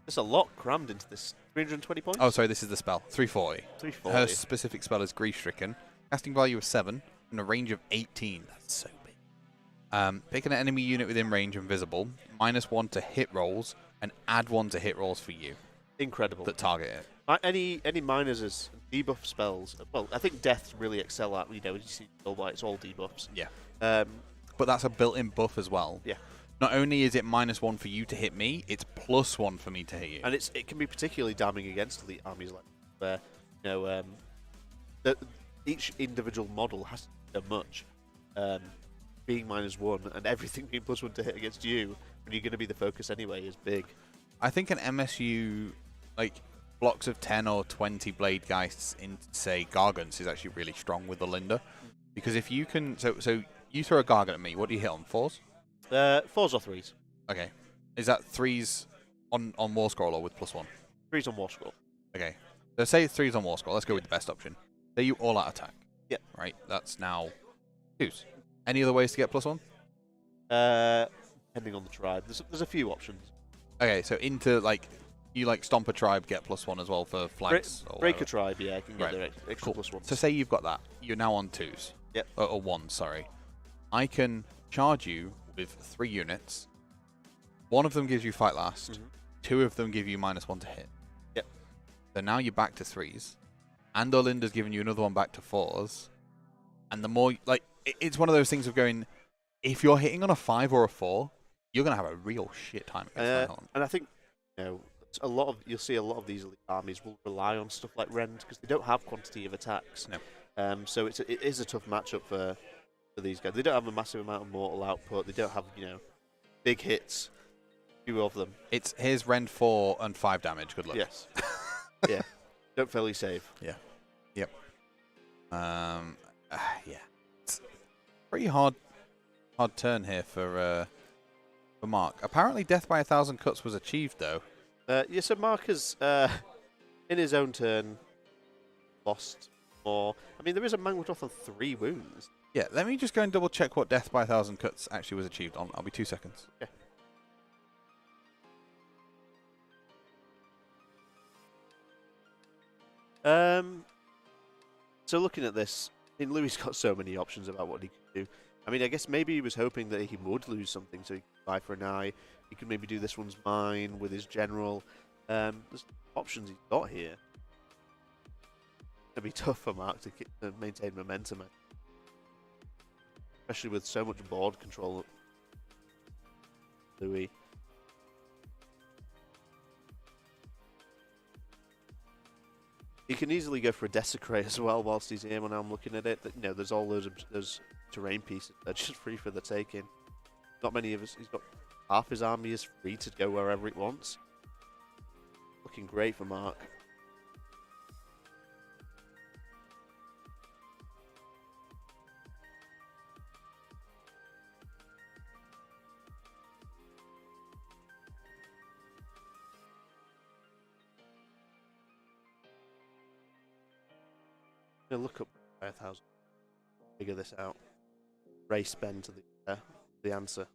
There's a lot crammed into this. 320 points? Oh, sorry, this is the spell. 340. 340. Her specific spell is Grief-Stricken. Casting value of 7 and a range of 18. That's so big. Pick an enemy unit within range and visible. -1 to hit rolls and add 1 to hit rolls for you. Incredible. That target it. Any minors as debuff spells. Well, I think deaths really excel at. You know, you see it's all debuffs. Yeah. But that's a built-in buff as well. Yeah. Not only is it -1 for you to hit me, it's +1 for me to hit you. And it can be particularly damning against elite armies like where, you know, each individual model has to do so much. Being -1 and everything being +1 to hit against you when you're going to be the focus anyway is big. I think an MSU, like, blocks of 10 or 20 blade geists in, say, Gargants is actually really strong with Olynder. Because if you can... So you throw a Gargant at me, what do you hit on? 4s? 4s or 3s. Okay. Is that 3s on War Scroll or with +1? 3s on War Scroll. Okay. So say 3s on War Scroll. Let's go with the best option. Say you all-out attack. Yeah. Right? That's now 2s. Any other ways to get +1? Depending on the tribe. There's a few options. Okay, so into, like... You like stomp a tribe, get +1 as well for flanks. Break a tribe, yeah, I can get right. their extra Cool. +1. So say you've got that. You're now on 2s. Yep. Or 1s, sorry. I can charge you with 3 units. 1 of them gives you fight last. 2 of them give you -1 to hit. Yep. So now you're back to 3s. And Olynder's giving you another one back to 4s. And the more, like, it's one of those things of going, if you're hitting on a 5 or a 4, you're going to have a real shit time against Nighthaunt. And I think, you know, you'll see a lot of these elite armies will rely on stuff like Rend because they don't have quantity of attacks. No. So it is a tough matchup for these guys. They don't have a massive amount of mortal output. They don't have, you know, big hits. Few of them. Here's Rend 4 and 5 damage. Good luck. Yes. Yeah. Don't fail your save. Yeah. Yep. Yeah. It's pretty hard turn here for Mark. Apparently, death by 1,000 cuts was achieved though. Yeah, so Mark has, in his own turn, lost more. I mean, there is a Mangwatoth on 3 wounds. Yeah, let me just go and double check what death by 1,000 cuts actually was achieved on. I'll be 2 seconds. Okay. So looking at this, I mean, Louis got so many options about what he could do. I mean, I guess maybe he was hoping that he would lose something, so he could buy for an eye. He could maybe do this one's mine with his general. There's options he's got here. It'll be tough for Mark to maintain momentum, especially with so much board control. Louis. He can easily go for a Desecrate as well whilst he's here. When I'm looking at it, you know, there's all those terrain pieces that are just free for the taking. Not many of us. He's got half his army is free to go wherever it wants. Looking great for Mark. I'm gonna look up 5,000. Figure this out. Race Ben to the answer.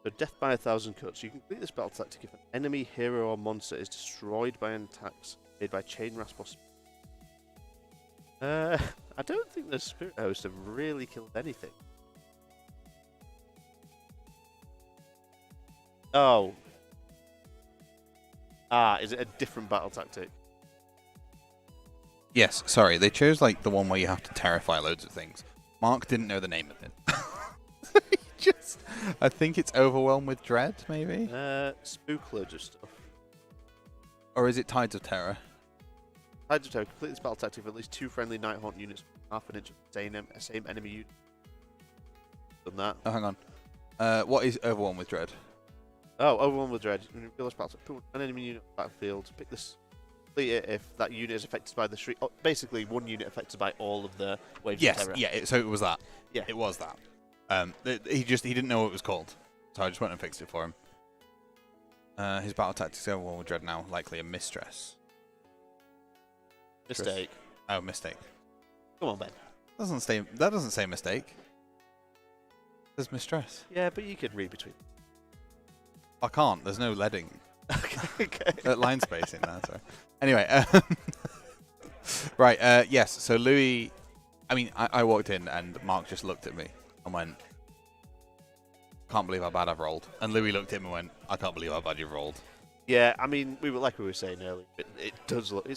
So death by 1,000 cuts. You can complete this battle tactic if an enemy, hero, or monster is destroyed by an attacks made by chain rasp or I don't think the Spirit Host have really killed anything. Oh. Is it a different battle tactic? Yes, sorry. They chose like the one where you have to terrify loads of things. Mark didn't know the name of it. I think it's Overwhelm with Dread, maybe? Spook loads of stuff. Or is it Tides of Terror? Tides of Terror. Complete this battle tactic with at least 2 friendly Nighthaunt units half an inch of the same enemy unit. Done that. Oh, hang on. What is Overwhelm with Dread? Oh, Overwhelm with Dread. When you build this battle tactic, put an enemy unit on the battlefield. Pick this. Complete it if that unit is affected by the shriek. Oh, basically, one unit affected by all of the waves of terror. Yeah, so it was that. Yeah. It was that. He didn't know what it was called, so I just went and fixed it for him. His battle tactics Overwhelm with Dread now, likely a mistress. Mistake. Oh, mistake. Come on, Ben. That doesn't say mistake. It says mistress. Yeah, but you can read between. I can't. There's no leading. Okay. Line spacing there. Sorry. Anyway, right. Yes. So Louis. I mean, I walked in and Mark just looked at me and went, "Can't believe how bad I've rolled." And Louis looked at him and went, "I can't believe how bad you've rolled." Yeah, I mean, we were saying earlier, it does look. You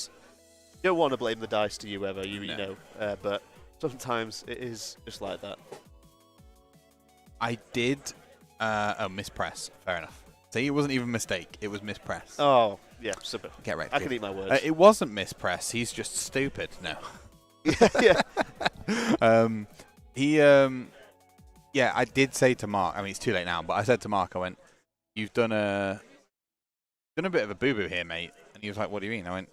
don't want to blame the dice to you ever, you know, but sometimes it is just like that. I did mispress. Fair enough. See, it wasn't even a mistake. It was mispress. Oh, yeah, super. Get right. I can eat my words. It wasn't mispress. He's just stupid. No. Yeah. Yeah, I did say to Mark, I mean, it's too late now, but I said to Mark, I went, "You've done a bit of a boo-boo here, mate." And he was like, "What do you mean?" I went,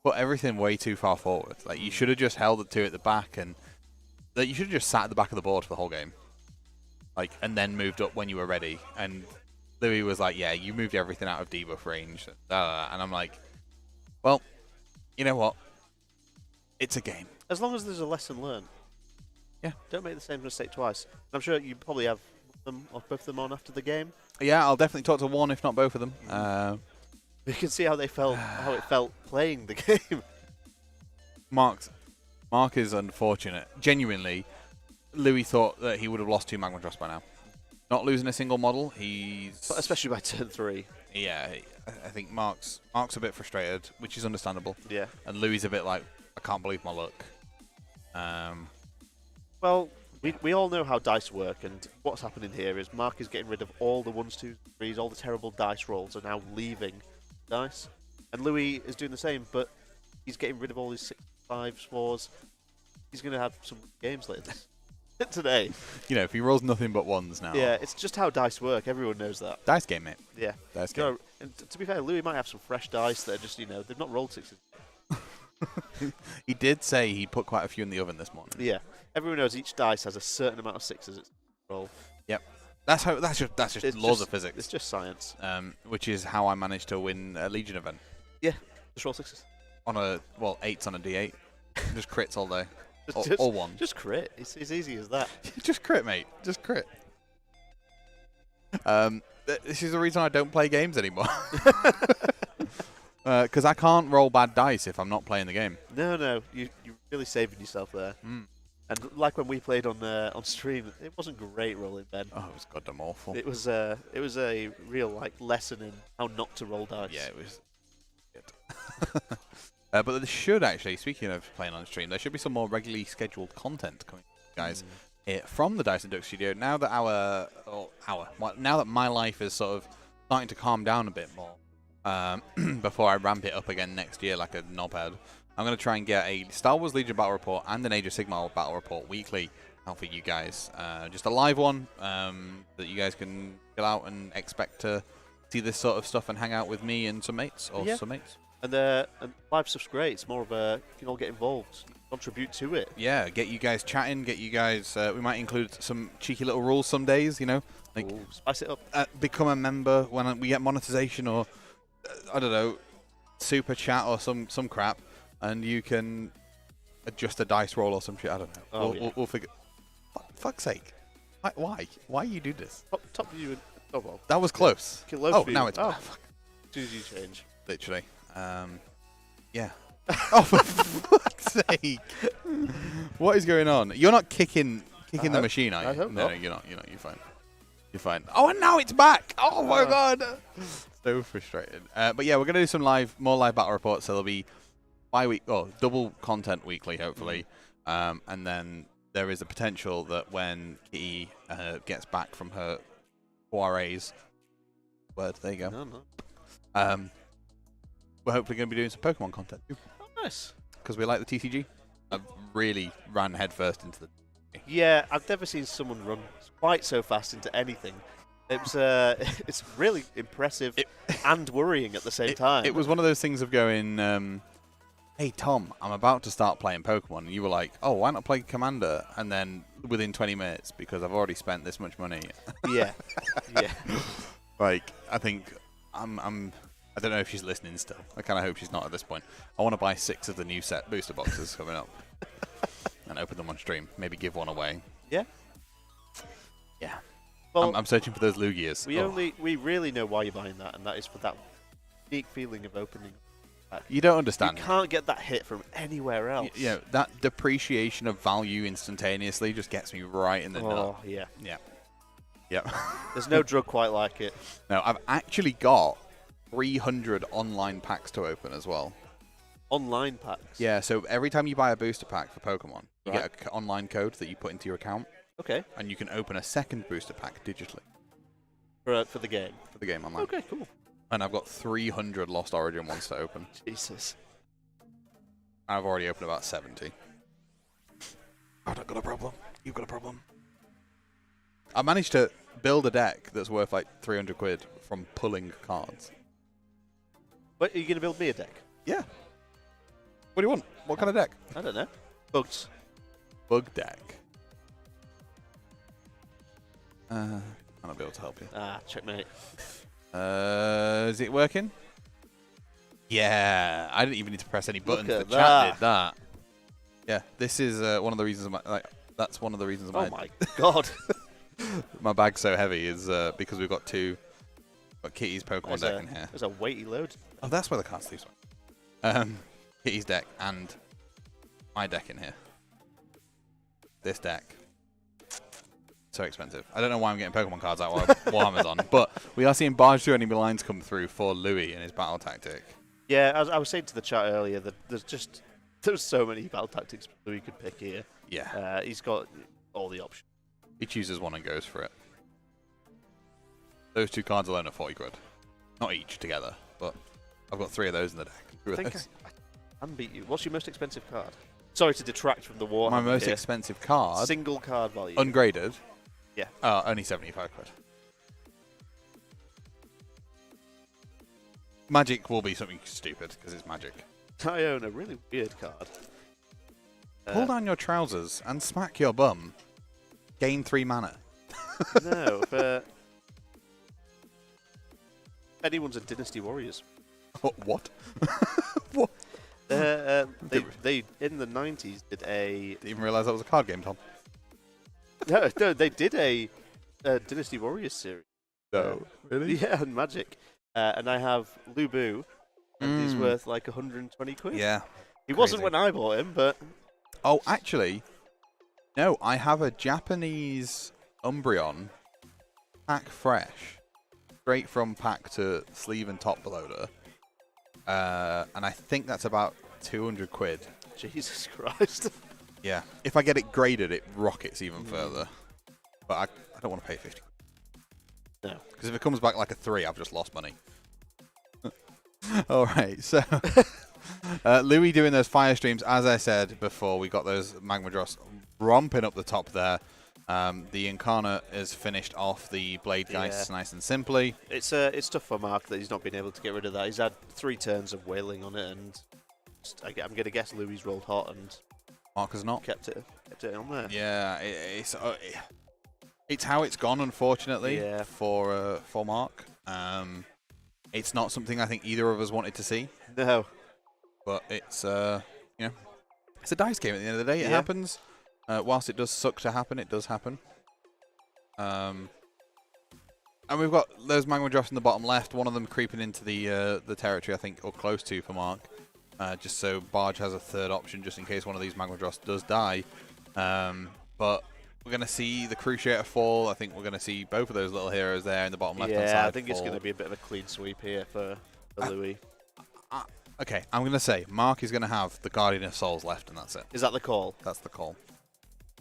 "Put everything way too far forward. Like, you should have just held the 2 at the back, and like, you should have just sat at the back of the board for the whole game. Like, and then moved up when you were ready." And Louis was like, "Yeah, you moved everything out of debuff range." And I'm like, "Well, you know what? It's a game. As long as there's a lesson learned. Yeah. Don't make the same mistake twice." I'm sure you probably have them or both of them on after the game. Yeah, I'll definitely talk to one, if not both of them. You can see how they felt, how it felt playing the game. Mark is unfortunate. Genuinely, Louis thought that he would have lost 2 Magma Drops by now. Not losing a single model, But especially by turn 3. Yeah, I think Mark's a bit frustrated, which is understandable. Yeah. And Louis is a bit like, "I can't believe my luck." Well, we all know how dice work, and what's happening here is Mark is getting rid of all the 1s, 2s, 3s, all the terrible dice rolls are now leaving dice. And Louis is doing the same, but he's getting rid of all his 6s, 5s, 4s. He's going to have some games later today. You know, if he rolls nothing but 1s now. Yeah, it's just how dice work. Everyone knows that. Dice game, mate. Yeah. Dice game. No, and to be fair, Louis might have some fresh dice that are just, they've not rolled 6s. He did say he'd put quite a few in the oven this morning. Yeah. Everyone knows each dice has a certain amount of 6s it's roll. Yep. That's just laws of physics. It's just science. Which is how I managed to win a Legion event. Yeah. Just roll 6s. On 8s on a D8. Just crits all day. Just, or 1. Just crit. It's as easy as that. Just crit, mate. Just crit. This is the reason I don't play games anymore. Because I can't roll bad dice if I'm not playing the game. No. You're really saving yourself there. And like when we played on stream, it wasn't great rolling, Ben. Oh, it was goddamn awful. It was a real lesson in how not to roll dice. Yeah, it was good. But there should actually, speaking of playing on stream, there should be some more regularly scheduled content coming, guys, from the Dice and Duck studio. Now that now that my life is sort of starting to calm down a bit more, before I ramp it up again next year like a knobhead, I'm going to try and get a Star Wars Legion battle report and an Age of Sigmar battle report weekly out for you guys. Just a live one that you guys can chill out and expect to see this sort of stuff and hang out with me and some mates some mates. And live stuff's great. It's more of a, you can all get involved, contribute to it. Yeah, get you guys chatting, get you guys, we might include some cheeky little rules some days, like spice it up. Become a member when we get monetization or, I don't know, super chat or some crap, and you can adjust a dice roll or some shit, I don't know. We'll figure, fuck's sake. Why you do this? Top view Oh well. That was close. Oh, now it's as soon as you change. literally. Yeah. Oh, for fuck's sake! What is going on? You're not kicking the machine, are you? I hope no, not. you're not. You're fine. You're fine. Oh, and now it's back! Oh my god! So frustrated. But yeah, we're gonna do more live battle reports. So there'll be double content weekly, hopefully. And then there is a potential that when Kitty gets back from her soirees, there you go. No. We're hopefully going to be doing some Pokemon content too. Oh, nice. Because we like the TCG. I really ran headfirst into the. Yeah, I've never seen someone run quite so fast into anything. It's really impressive and worrying at the same time. It was one of those things of going, hey Tom, I'm about to start playing Pokemon, and you were like, oh, why not play Commander? And then within 20 minutes, because I've already spent this much money. Yeah. Like, I think I don't know if she's listening still. I kind of hope she's not at this point. I want to buy 6 of the new set booster boxes coming up and open them on stream. Maybe give one away. Yeah. Yeah. Well, I'm searching for those Lugias. We really know why you're buying that, and that is for that unique feeling of opening. You don't understand. You can't get that hit from anywhere else. Yeah, that depreciation of value instantaneously just gets me right in the nut. Oh, yeah. Yeah. There's no drug quite like it. No, I've actually got 300 online packs to open as well. Online packs? Yeah, so every time you buy a booster pack for Pokemon, you Right. get an online code that you put into your account. Okay. And you can open a second booster pack digitally. For the game? For the game online. Okay, cool. And I've got 300 Lost Origin ones to open. Jesus. I've already opened about 70. I've got a problem. You've got a problem. I managed to build a deck that's worth like 300 quid from pulling cards. Wait, are you going to build me a deck? Yeah. What do you want? What kind of deck? I don't know. Bugs. Bug deck. I'm not be able to help you. Checkmate. Is it working? Yeah. I didn't even need to press any buttons. The at chat did that. Yeah. This is one of the reasons. That's one of the reasons. Oh my god. My bag's so heavy is because we've got Kitty's Pokemon deck in here. There's a weighty load. Oh, that's where the card sleeves went. Kitty's deck and my deck in here. This deck. So expensive. I don't know why I'm getting Pokemon cards out while Warhammer's on, but we are seeing barge through enemy lines come through for Louis and his battle tactic. Yeah, I was saying to the chat earlier that there's so many battle tactics Louis could pick here. Yeah. He's got all the options. He chooses one and goes for it. Those 2 cards alone are 40 quid. Not each together, but I've got 3 of those in the deck. I think I can beat you. What's your most expensive card? Sorry to detract from the war. My most expensive card? Single card value. Ungraded? Yeah. Only 75 quid. Magic will be something stupid, because it's magic. I own a really weird card. Pull down your trousers and smack your bum. Gain 3 mana. No, for anyone's a Dynasty Warriors. What? What? They in the 90s did a. Didn't even realise that was a card game, Tom. No, they did a Dynasty Warriors series. No, really? Yeah, and Magic. And I have Lubu, and he's worth like 120 quid. Yeah. He wasn't when I bought him, but. Oh, actually, no, I have a Japanese Umbreon pack fresh, straight from pack to sleeve and top loader. And I think that's about 200 quid. Jesus Christ. Yeah. If I get it graded, it rockets even further. But I don't want to pay 50. No. Because if it comes back like a 3, I've just lost money. All right, so Louis doing those fire streams. As I said before, we got those Magma Dross romping up the top there. The Incarnate is finished off the Blade Geist nice and simply. It's tough for Mark that he's not been able to get rid of that. He's had 3 turns of wailing on it, and I'm going to guess Louis rolled hot and Mark has not kept it on there. Yeah, it's how it's gone, unfortunately, for Mark. It's not something I think either of us wanted to see. No, but it's it's a dice game at the end of the day. It happens. Whilst it does suck to happen, it does happen. And we've got those magma drops in the bottom left. One of them creeping into the territory, I think, or close to for Mark. Just so Barge has a third option, just in case one of these magma drops does die. But we're going to see the Cruciator fall. I think we're going to see both of those little heroes there in the bottom left-hand side. Yeah, I think fall. it's going to be a bit of a clean sweep here for Louis. Okay, I'm going to say Mark is going to have the Guardian of Souls left, and that's it. Is that the call? That's the call.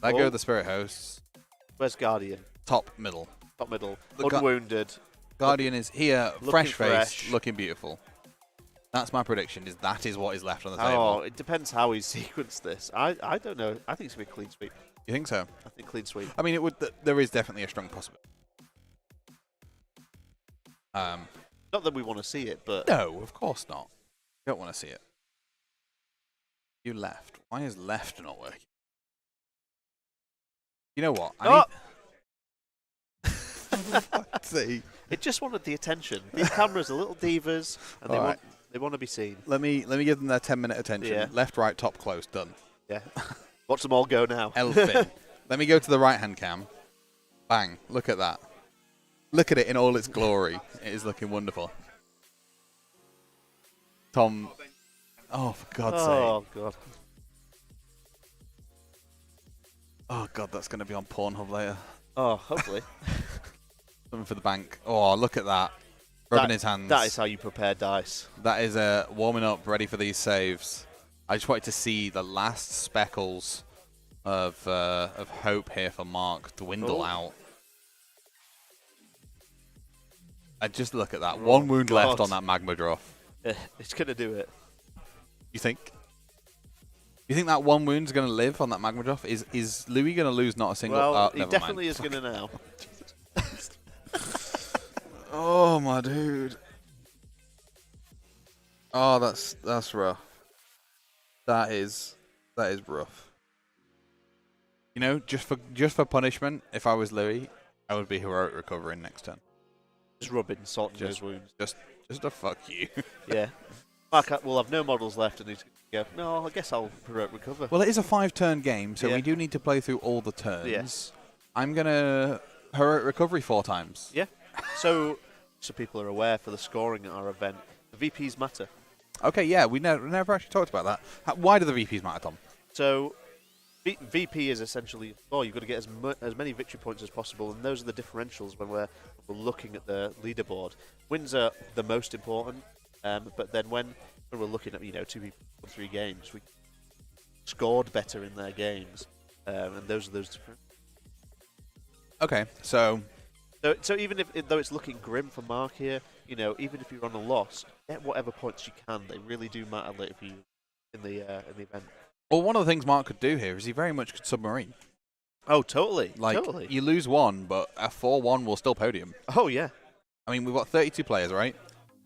Let go of the Spirit Hosts. Where's Guardian? Top middle. Top middle. Unwounded. Guardian is here, fresh face, fresh. looking beautiful. That's my prediction, that is what is left on the table. Oh, it depends how he sequenced this. I don't know. I think it's going to be a clean sweep. You think so? I think clean sweep. I mean, it would. There is definitely a strong possibility. Not that we want to see it, but... No, of course not. You don't want to see it. You left. Why is left not working? You know what? See. It just wanted the attention. These cameras are little divas, and they want to be seen. Let me give them their 10-minute attention. Yeah. Left, right, top, close, done. Yeah. Watch them all go now. Elfin. Let me go to the right-hand cam. Bang. Look at that. Look at it in all its glory. It is looking wonderful. Tom. Oh, for God's sake. Oh, God. Oh, God, that's going to be on Pornhub later. Oh, hopefully. Something for the bank. Oh, look at that. Rubbing his hands. That is how you prepare dice. That is warming up, ready for these saves. I just wanted to see the last speckles of hope here for Mark dwindle out. I just look at that. One wound left on that magma drop. It's going to do it. You think? You think that one wound's going to live on that magma drop? Is Louis going to lose not a single... Well, he never definitely mind. is going to now. Oh, my dude. Oh, that's rough. That is rough. You know, just for punishment, if I was Louis, I would be heroic recovering next turn. Just rubbing salt in those wounds. Just to fuck you. Yeah. Mark will have no models left, and he's going to go, no, I guess I'll heroic recover. Well, it is a 5-turn game, so we do need to play through all the turns. Yes. I'm going to heroic recovery 4 times. Yeah. So people are aware for the scoring at our event, the VPs matter. Okay, yeah, we never actually talked about that. Why do the VPs matter, Tom? So VP is essentially, you've got to get as many victory points as possible, and those are the differentials when we're looking at the leaderboard. Wins are the most important, but then when we're looking at 2 people, 3 games, we scored better in their games, and those are those different. Okay, so even though it's looking grim for Mark here, even if you're on a loss, get whatever points you can. They really do matter later for you in the event. Well, one of the things Mark could do here is he very much could submarine. Oh, totally. Like, totally. You lose 1, but a 4-1 will still podium. Oh, yeah. I mean, we've got 32 players, right?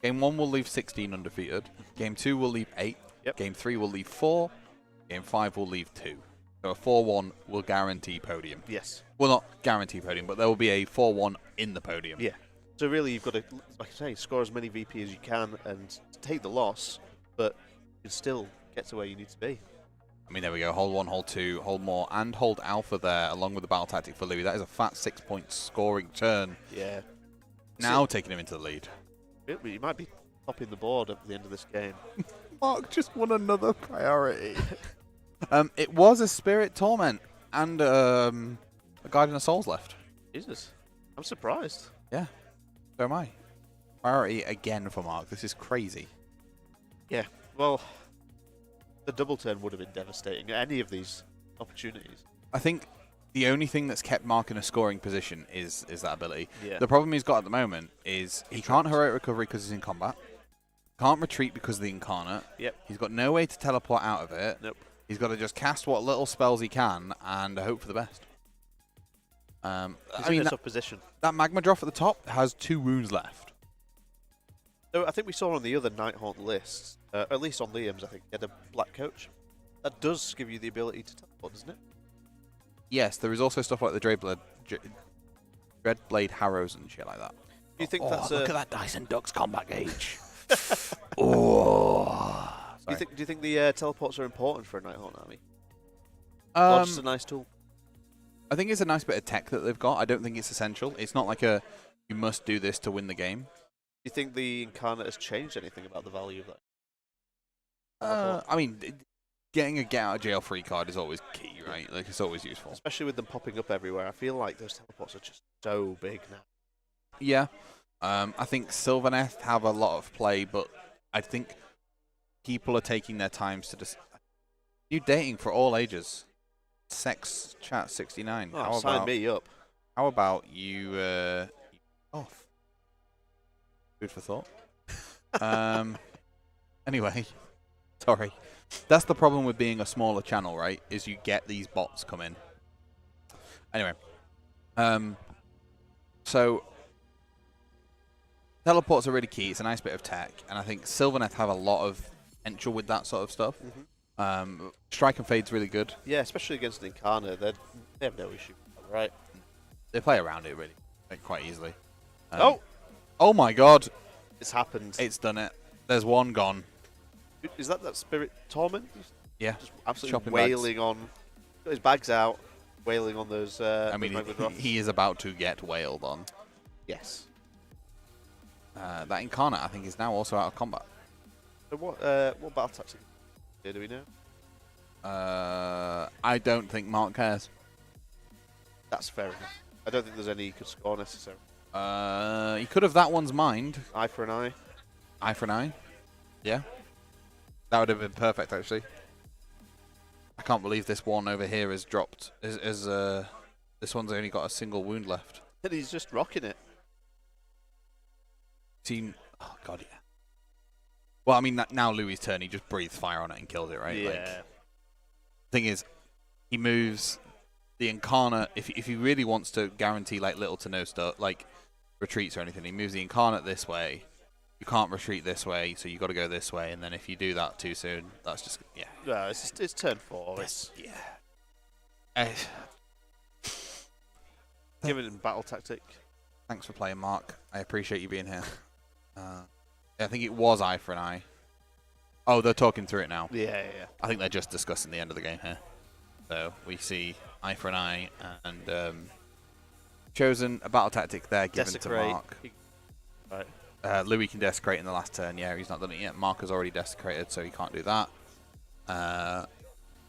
Game 1 will leave 16 undefeated. Game 2 will leave 8. Yep. Game 3 will leave 4. Game 5 will leave 2. So a 4-1 will guarantee podium. Yes. Well, not guarantee podium, but there will be a 4-1 in the podium. Yeah. So really, you've got to, like I say, score as many VP as you can and take the loss, but you can still get to where you need to be. I mean, there we go. Hold 1, hold 2, hold more, and hold Alpha there, along with the battle tactic for Louis. That is a fat 6-point scoring turn. Yeah. Now taking him into the lead. You might be topping the board at the end of this game. Mark just won another priority. It was a Spirit Torment and a Guardian of Souls left. Jesus. I'm surprised. Yeah. So am I. Priority again for Mark. This is crazy. Yeah. Well, the double turn would have been devastating at any of these opportunities. I think the only thing that's kept Mark in a scoring position is that ability. Yeah. The problem he's got at the moment is he can't heroic recovery because he's in combat. Can't retreat because of the Incarnate. Yep. He's got no way to teleport out of it. Nope. He's got to just cast what little spells he can and hope for the best. He's in a tough position. That Magma Drop at the top has 2 wounds left. So I think we saw on the other Nighthaunt lists, at least on Liam's, I think, he had a black coach. That does give you the ability to teleport, doesn't it? Yes, there is also stuff like the Dreadblade Harrows and shit like that. Do you think that's look at that Dyson Ducks combat gauge. Oh. Do you think the teleports are important for a Nighthaunt army? Or just a nice tool? I think it's a nice bit of tech that they've got. I don't think it's essential. It's not like a you must do this to win the game. Do you think the Incarnate has changed anything about the value of that? I mean, getting a get out of jail free card is always key, right? Like, it's always useful. Especially with them popping up everywhere. I feel like those teleports are just so big now. Yeah. I think Sylvaneth have a lot of play, but I think people are taking their times to just... You dating for all ages. Sex Chat 69. Oh, sign me up. How about you off? Food for thought. Anyway, sorry. That's the problem with being a smaller channel, right? Is you get these bots come in. Anyway. So, teleports are really key. It's a nice bit of tech. And I think Sylvaneth have a lot of potential with that sort of stuff. Strike and Fade's really good. Yeah, especially against an Incarnate. They have no issue with that, right? They play around it, really. Like, quite easily. Oh my god. It's happened. It's done it. There's one gone. Is that Spirit Torment? Yeah. Just absolutely Shopping wailing on... Got his bags out, wailing on those... I mean, he is about to get wailed on. Yes. That Incarnate, I think, is now also out of combat. So what battle tactic do we know? I don't think Mark cares. That's fair enough. I don't think there's any he could score necessarily. He could have that one's mind. Eye for an eye. Eye for an eye. Yeah. That would have been perfect, actually. I can't believe this one over here has dropped. This one's only got a single wound left. And he's just rocking it. Oh, God, yeah. Well, I mean, now Louis' turn, he just breathes fire on it and kills it, right? Yeah. Like, thing is, he moves the Incarnate. If he really wants to guarantee like little to no stuff, like retreats or anything, he moves the Incarnate this way. You can't retreat this way, so you got to go this way. And then if you do that too soon, that's just No, it's turn 4. Give it in battle tactic. Thanks for playing, Mark. I appreciate you being here. I think it was eye for an eye. Oh, they're talking through it now. Yeah. I think they're just discussing the end of the game here. So we see eye for an eye and chosen a battle tactic there given Desecrate. to Mark. Right. Louis can desecrate in the last turn. Yeah, he's not done it yet. Mark has already desecrated, so he can't do that.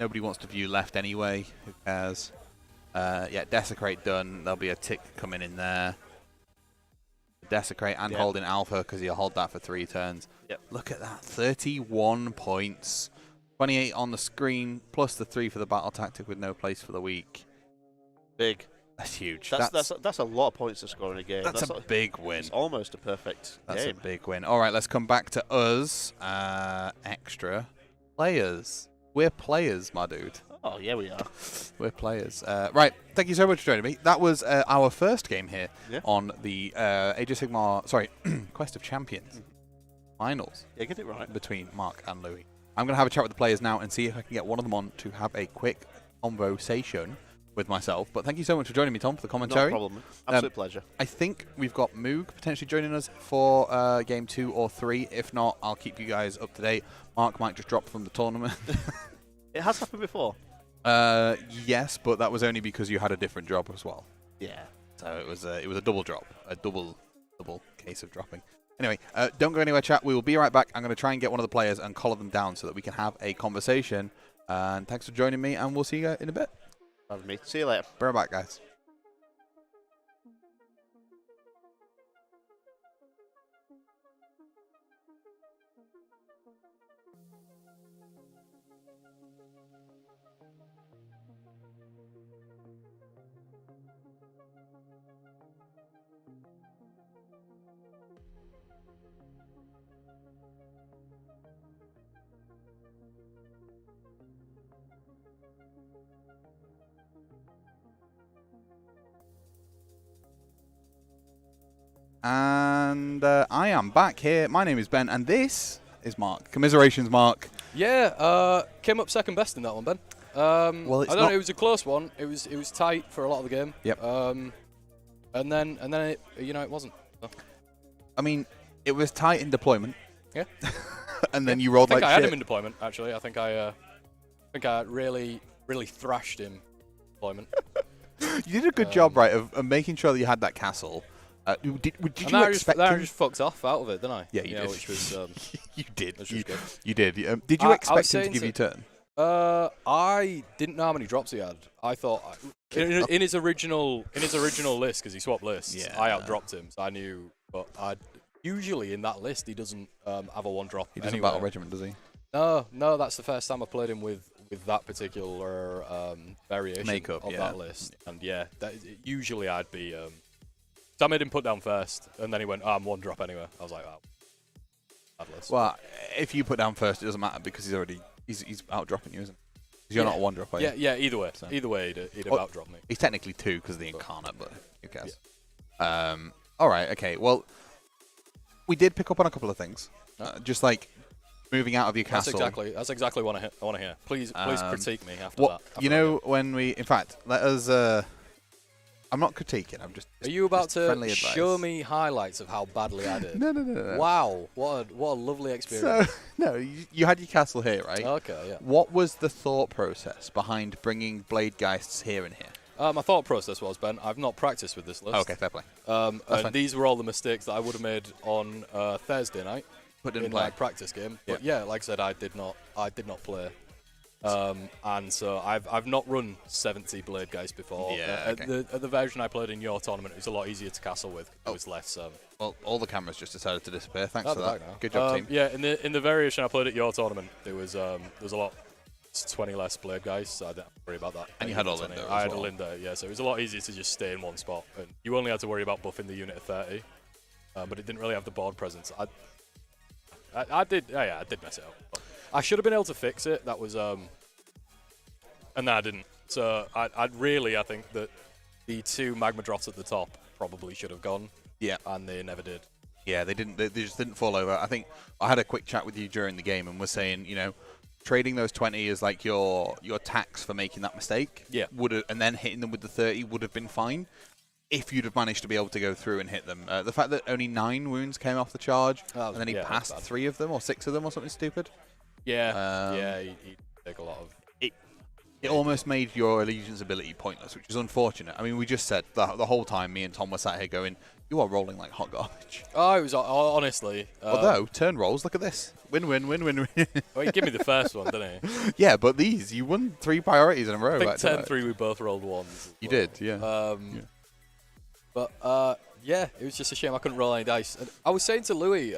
Nobody wants to view left anyway. Who cares? Yeah, desecrate done. There'll be a tick coming in there. Desecrate and holding alpha because he'll hold that for 3 turns. Yep. Look at that. 31 points. 28 on the screen, plus the 3 for the battle tactic with no place for the weak. Big. That's huge. That's a lot of points to score in a game. That's a big win. It's almost a perfect That's game. a big win. All right, let's come back to us. Extra players. We're players, my dude. Oh, yeah, we are. We're players. Right, thank you so much for joining me. That was our first game here on the Age of Sigmar, sorry, Quest of Champions finals. Yeah, get it right. Between Mark and Louis. I'm going to have a chat with the players now and see if I can get one of them on to have a quick conversation with myself. But thank you so much for joining me, Tom, for the commentary. No problem. Absolute pleasure. I think we've got Moog potentially joining us for game 2 or 3. If not, I'll keep you guys up to date. Mark might just drop from the tournament. It has happened before. Yes, but that was only because you had a different job as well. Yeah. So it was a double drop, a double case of dropping. Anyway, don't go anywhere, chat. We will be right back. I'm going to try and get one of the players and collar them down so that we can have a conversation. And thanks for joining me, and we'll see you in a bit. Having me. See you later. Be right back, guys. And I am back here. My name is Ben, and this is Mark. Commiserations, Mark. Yeah, came up second best in that one, Ben. Well, it's I don't know. It was a close one. It was tight for a lot of the game. Yep. And then it, it wasn't. So. I mean, it was tight in deployment. Yeah. And then you rolled like shit. I had him in deployment. Actually, I think I really thrashed him in deployment. You did a good job, right, of making sure that you had that castle. Did And you expect I him? just fucked off out of it, didn't I? Yeah, you did. Which was You did. which was good. You did. Did you expect him to saying give you turn? I didn't know how many drops he had. I thought in his original list, because he swapped lists, I outdropped him, so I knew. But usually in that list he doesn't have a one drop. He doesn't anywhere. battle regiment, does he? No, that's the first time I played him with that particular variation of that list. And usually I'd be. So I made him put down first, and then he went, I'm one drop anyway. I was like, oh, bad list. Well, if you put down first, it doesn't matter because he's out-dropping you, isn't he? Because you're not a one drop, are you? Yeah, either way. So. Either way, he'd have out-dropped me. He's technically two because of the incarnate, but who cares? Yeah. All right, okay. Well, we did pick up on a couple of things. Just like moving out of your castle. That's exactly what I want to hear. Please critique me after that. When we... In fact, let us... I'm not critiquing. I'm just. Are you about to show advice. me highlights of how badly I did? No. Wow, what a lovely experience. So, no, you had your castle here, right? Okay, yeah. What was the thought process behind bringing Blade Geists here and here? My thought process was, Ben, I've not practiced with this list. Oh, okay, fair play. And these were all the mistakes that I would have made on Thursday night in my practice game. But yeah, like I said, I did not play. And so I've not run 70 Blade Geist before. Yeah, at the version I played in your tournament, it was a lot easier to castle with. It was less. Well, all the cameras just decided to disappear. Thanks for that. Good job, team. Yeah, in the variation I played at your tournament, there was a lot. 20 less Blade Geist, so I didn't have to worry about that. And you had Olynder. I had Olynder, yeah. So it was a lot easier to just stay in one spot, and you only had to worry about buffing the unit of 30, but it didn't really have the board presence. I did mess it up. But I should have been able to fix it. That was and then I didn't. So I think that the two magma drops at the top probably should have gone. Yeah. And they never did. Yeah, they didn't. They just didn't fall over. I think I had a quick chat with you during the game and was saying, trading those 20 as like your tax for making that mistake. Yeah. And then hitting them with the 30 would have been fine if you'd have managed to be able to go through and hit them. The fact that only 9 wounds came off the charge and then he passed 3 of them or 6 of them or something stupid. Yeah. He'd take a lot of. It almost made your allegiance ability pointless, which is unfortunate. I mean, we just said the whole time me and Tom were sat here going, you are rolling like hot garbage. Oh, it was honestly. Although, turn rolls, look at this. Win. Well, he gave me the first one, didn't he? Yeah, but you won 3 priorities in a row. I think 10-3 we both rolled ones. You did, yeah. But, it was just a shame I couldn't roll any dice. And I was saying to Louis,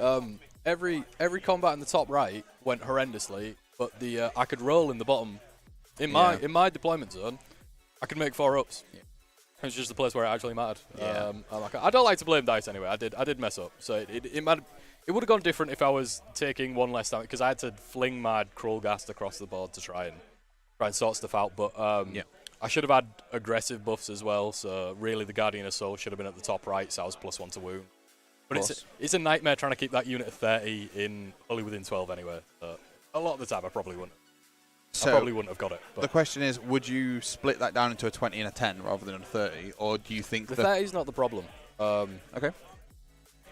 every combat in the top right went horrendously, but I could roll in the bottom. In my deployment zone, I could make 4 ups. Yeah. It was just the place where it actually mattered. Yeah. I don't like to blame dice anyway. I did mess up. So it would have gone different if I was taking 1 less damage, because I had to fling my Krulgast across the board to try and sort stuff out. But I should have had aggressive buffs as well. So really, the Guardian of Soul should have been at the top right, so I was +1 to wound. But it's a nightmare trying to keep that unit of 30 in only within 12 anyway. A lot of the time, I probably wouldn't. So I probably wouldn't have got it. The question is, would you split that down into a 20 and a 10 rather than a 30, or do you think the 30 is not the problem? Okay.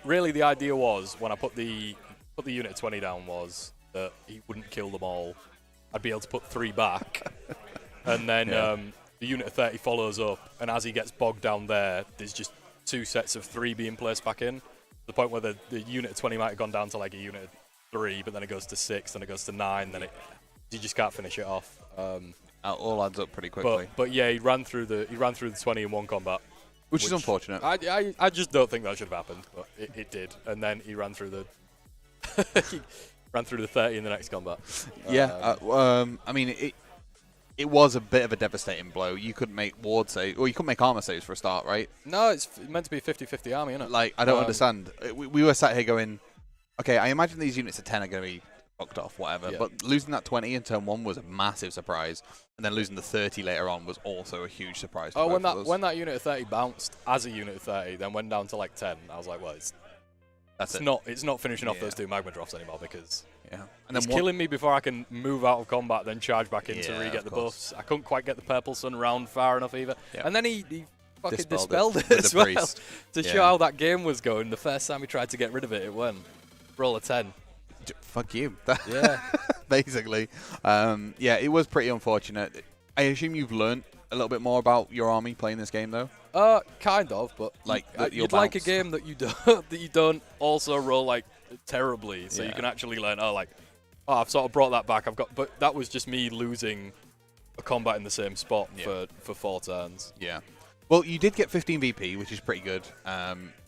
Really, the idea was when I put the unit of 20 down was that he wouldn't kill them all. I'd be able to put 3 back, and then the unit of 30 follows up, and as he gets bogged down there's just 2 sets of 3 being placed back in. To the point where the unit of 20 might have gone down to like a unit of 3, but then it goes to 6, then it goes to 9, then you just can't finish it off. It all adds up pretty quickly. But yeah, he ran through the 20 in one combat, which is unfortunate. I just don't think that should have happened, but it did. And then he ran through the 30 in the next combat. I mean, it was a bit of a devastating blow. You couldn't make ward saves, or you couldn't make armor saves for a start, right? No, it's meant to be a 50-50 army, isn't it? Like, I don't understand. We were sat here going, okay, I imagine these units of 10 are going to be fucked off, whatever. Yeah. But losing that 20 in turn 1 was a massive surprise, and then losing the 30 later on was also a huge surprise. When that unit of 30 bounced as a unit of 30, then went down to like 10, I was like, well, it's not finishing off those 2 magma drops anymore, because and it's killing me before I can move out of combat, then charge back in to re-get the buffs. I couldn't quite get the purple sun round far enough either, and then he fucking dispelled it as well to show how that game was going. The first time he tried to get rid of it, it went roll a 10. Fuck you. Yeah. Basically. It was pretty unfortunate. I assume you've learned a little bit more about your army playing this game, though? Kind of, but Like you'd like a game that you don't also roll like terribly, so you can actually learn. I've sort of brought that back. But that was just me losing a combat in the same spot for 4 turns. Yeah. Well, you did get 15 VP, which is pretty good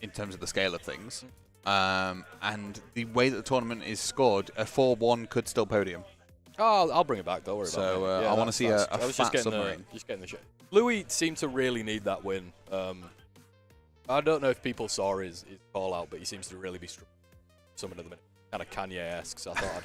in terms of the scale of things. And the way that the tournament is scored, a 4-1 could still podium. Oh, I'll bring it back. Don't worry about it. So I want to see a fat submarine. Just getting the shit. Louis seemed to really need that win. I don't know if people saw his call out, but he seems to really be struggling at the minute. Kind of Kanye-esque, so I thought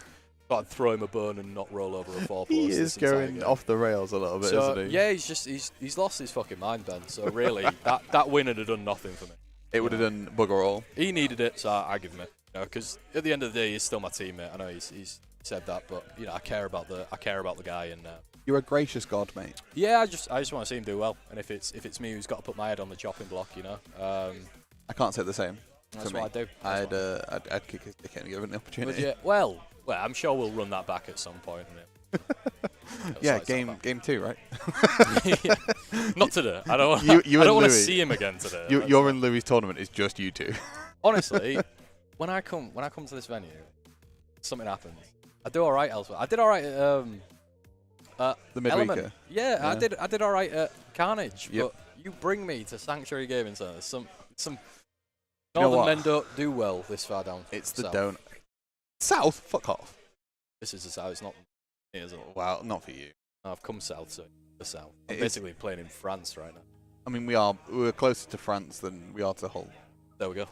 I'd throw him a bone and not roll over a 4+. He is going off the rails a little bit, isn't he? Yeah, he's lost his fucking mind, Ben. So really, that win would have done nothing for me. It would have done bugger all. He needed it, so I give him it. Because at the end of the day, he's still my teammate. I know he's said that, but I care about the guy. And you're a gracious god, mate. Yeah, I just want to see him do well. And if it's me who's got to put my head on the chopping block, I can't say the same. That's what I do. I'd kick his dick and give him the opportunity. Well, I'm sure we'll run that back at some point. Yeah, game 2, right? Yeah. Not today. I don't want to see him again today. You're in Louis' tournament. It's just you two. Honestly, when I come to this venue, something happens. I do all right elsewhere. I did all right at the midweeker. Yeah, I did all right at Carnage. Yep. But you bring me to Sanctuary Gaming Centre. Some Northern men don't do well this far down. It's the don't. South? Fuck off. This is the south. It's not here, is it? Well, not for you. No, I've come south, so the south. I'm basically playing in France right now. I mean, we're closer to France than we are to Hull. There we go.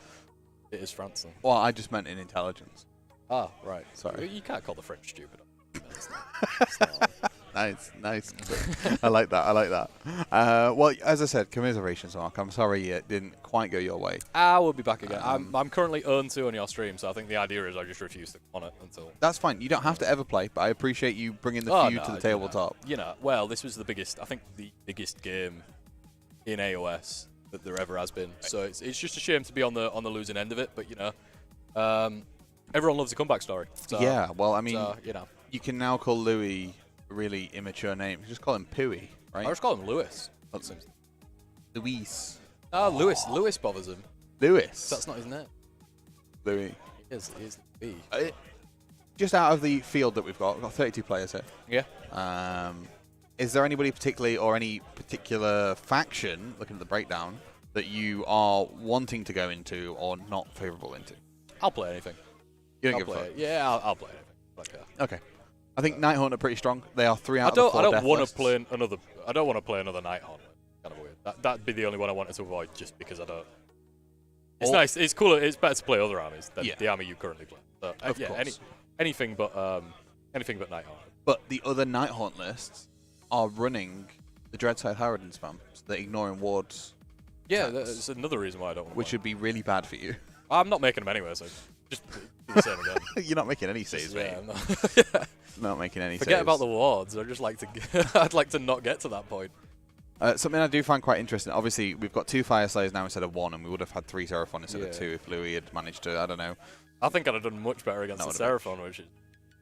It is France then. Well, I just meant in intelligence. Ah, right. Sorry. You can't call the French stupid. Nice. I like that. Well, as I said, commiserations, Mark. I'm sorry it didn't quite go your way. I will be back again. I'm currently 0-2 on your stream, so I think the idea is I just refuse to on it until. That's fine. You don't have to ever play, but I appreciate you bringing the feud to the tabletop. Well, this was the biggest game in AOS that there ever has been. So it's just a shame to be on the losing end of it, but everyone loves a comeback story. So, yeah. Well, I mean, you can now call Louis really immature name. You just call him Pooey, right? I just call him Lewis. Luis. Oh, Lewis. Lewis bothers him. Lewis. That's not his name. Louis. He is Louis. Just out of the field that we've got 32 players here. Yeah. Is there anybody particularly or any particular faction, looking at the breakdown, that you are wanting to go into or not favourable into? I'll play anything. You don't give a fuck? Yeah, I'll play anything. Okay. I think Nighthaunt are pretty strong. They are 3 out of 4 I don't want to play another. I don't want to play another Nighthaunt. Kind of weird. That'd be the only one I wanted to avoid, just because I don't. It's nice. It's cooler. It's better to play other armies than the army you currently play. So, of course. Anything but Nighthaunt. But the other Nighthaunt lists are running the Dreadside Harridan spam, so they're ignoring wards. Yeah, that's another reason why I don't want to which would be really bad for you. I'm not making them anyway, so just do the same again. You're not making any saves, mate. Yeah, not making any Forget saves. about the wards. I just like to. I'd like to not get to that point. Something I do find quite interesting. Obviously, we've got 2 Fyreslayers now instead of 1, and we would have had 3 Seraphon instead of 2 if Louis had managed to. I don't know. I think I'd have done much better against the Seraphon, which is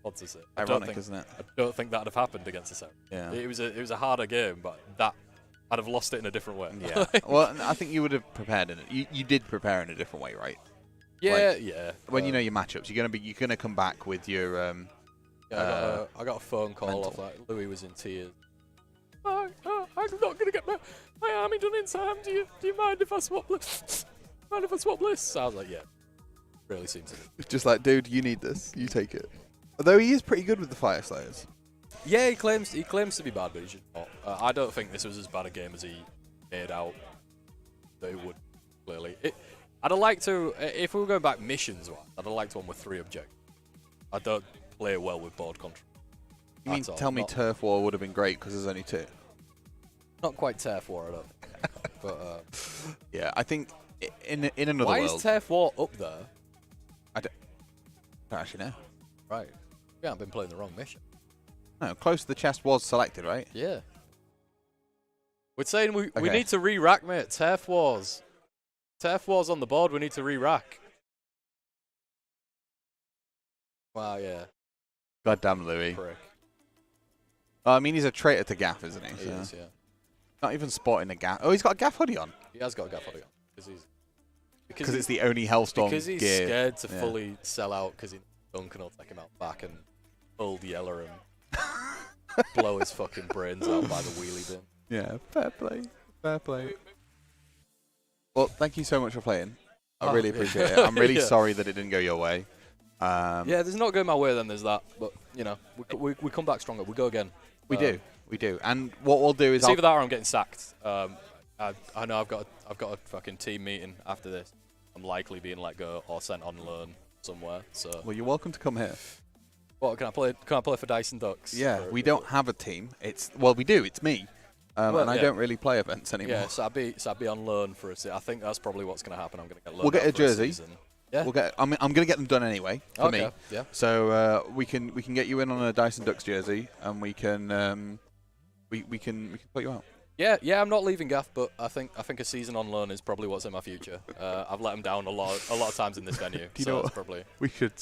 odd to say. Ironic, isn't it? I don't think that'd have happened against the Seraphon. Yeah. It was a harder game, but I'd have lost it in a different way. Yeah. Well, I think you would have prepared in it. You did prepare in a different way, right? Yeah, yeah. When you know your matchups, you're gonna come back with your. I got a phone call off that. Louis was in tears. I'm not gonna get my army done in time. Do you mind if I swap lists? Mind if I swap lists? I was like, yeah. Really seems to be. It's just like, dude, you need this. You take it. Although he is pretty good with the Fyreslayers. Yeah, he claims to be bad, but he's just not. I don't think this was as bad a game as he made out that it would. Clearly, I'd have liked to. If we were going back missions-wise, I'd have liked one with 3 objectives. I don't play well with board control. You mean tell me Turf War would have been great because there's only 2? Not quite Turf War, I don't think. But yeah, I think in another why world. Is Turf War up there? I don't actually know. Right, we haven't been playing the wrong mission. No, Close to the Chest was selected, right? Yeah. We're saying we need to re-rack, mate. Turf Wars. Turf Wars on the board. We need to re-rack. Wow, yeah. Goddamn Louis. Prick. I mean, he's a traitor to GAF, isn't he? He is, yeah. Not even sporting a GAF. Oh, he's got a GAF hoodie on. He has got a GAF hoodie on because it's the only Hellstorm Because he's gear. scared to fully sell out because Duncan will take him out back and old Yeller and blow his fucking brains out by the wheelie bin. Yeah, fair play. Fair play. Well, thank you so much for playing. I really appreciate it. I'm really sorry that it didn't go your way. Yeah, there's not going my way, then there's that. But, you know, we come back stronger. We go again. We do. And what we'll do is... It's either that or I'm getting sacked. I know I've got a fucking team meeting after this. I'm likely being let go or sent on loan somewhere. So. Well, you're welcome to come here. What, can I play for Dice and Ducks? Yeah, we don't have a team. Well, we do. It's me. And I don't really play events anymore. Yeah, so I'd be on loan for a season. I think that's probably what's going to happen. I'm going to get loaned We'll get out a for jersey. season. Yeah. I'm going to get them done anyway for me. Yeah. So we can get you in on a Dice and Ducks jersey, and we can we can put you out. Yeah. I'm not leaving GAF, but I think a season on loan is probably what's in my future. I've let them down a lot of times in this venue. Do you know it's probably we should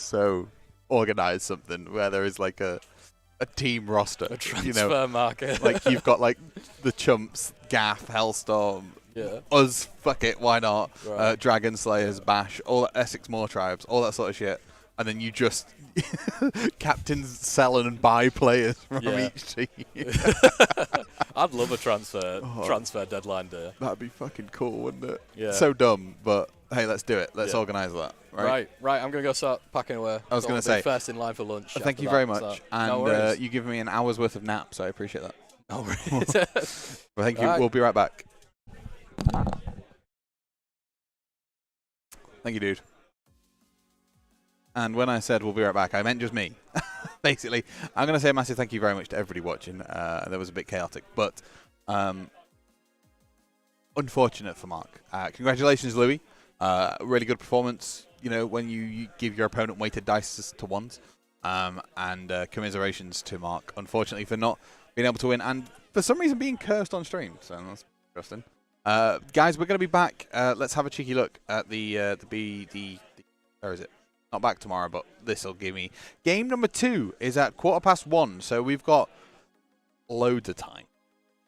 organize something where there is like a team roster, a transfer market. Like you've got like the Chumps, GAF, Hellstorm, us, fuck it, why not? Right. Dragon Slayers, Bash, all that Essex Moor tribes, all that sort of shit, and then you just captains sell and buy players from each team. I'd love a transfer deadline day. That'd be fucking cool, wouldn't it? Yeah. So dumb, but hey, let's do it. Let's organise that. Right. I'm gonna go start packing away. I was gonna say first in line for lunch. Thank you very much, and you give me an hour's worth of naps. I appreciate that. No worries. Well, thank you. Right. We'll be right back. Thank you, dude. And when I said we'll be right back, I meant just me. Basically, I'm going to say a massive thank you very much to everybody watching. That was a bit chaotic, but unfortunate for Mark. Congratulations, Louis. Really good performance. You know, when you give your opponent weighted dice to ones. And commiserations to Mark, unfortunately, for not being able to win and for some reason being cursed on stream. So that's interesting. Guys, we're going to be back. Let's have a cheeky look at the where is it? Not back tomorrow, but this will give me... Game number 2 is at 1:15, so we've got loads of time.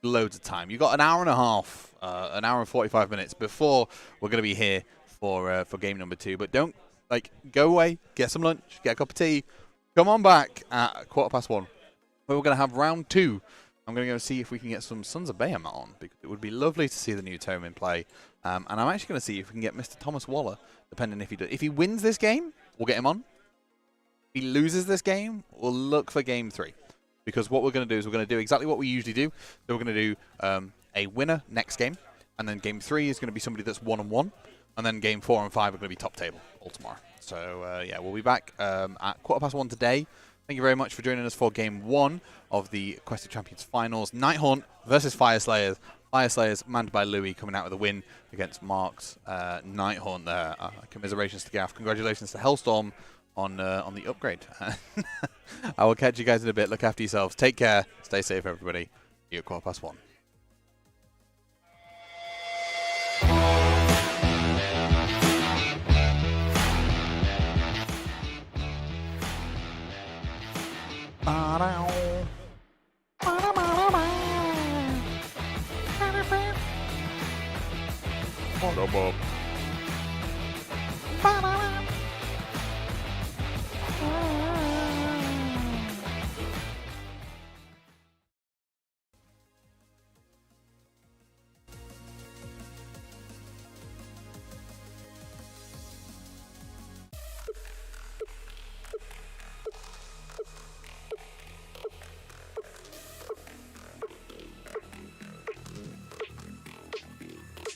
Loads of time. You've got an hour and a half, an hour and 45 minutes before we're going to be here for game number 2. But don't, go away, get some lunch, get a cup of tea, come on back at 1:15. Where we're going to have round 2. I'm going to go see if we can get some Sons of Bahamut on, because it would be lovely to see the new tome in play. And I'm actually going to see if we can get Mr. Thomas Waller, depending if he does. If he wins this game, we'll get him on. If he loses this game, we'll look for game 3. Because what we're going to do is we're going to do exactly what we usually do. So we're going to do a winner next game. And then game 3 is going to be somebody that's 1-on-1. And then game 4 and 5 are going to be top table all tomorrow. So, yeah, we'll be back at 1:15 today. Thank you very much for joining us for game 1 of the Quest of Champions finals. Nighthaunt versus Fyreslayers. Fyreslayers manned by Louis coming out with a win against Mark's Nighthaunt there. Commiserations to GAF. Congratulations to Hellstorm on the upgrade. I will catch you guys in a bit. Look after yourselves. Take care. Stay safe, everybody. See you at 1:15. Ba-da-ba.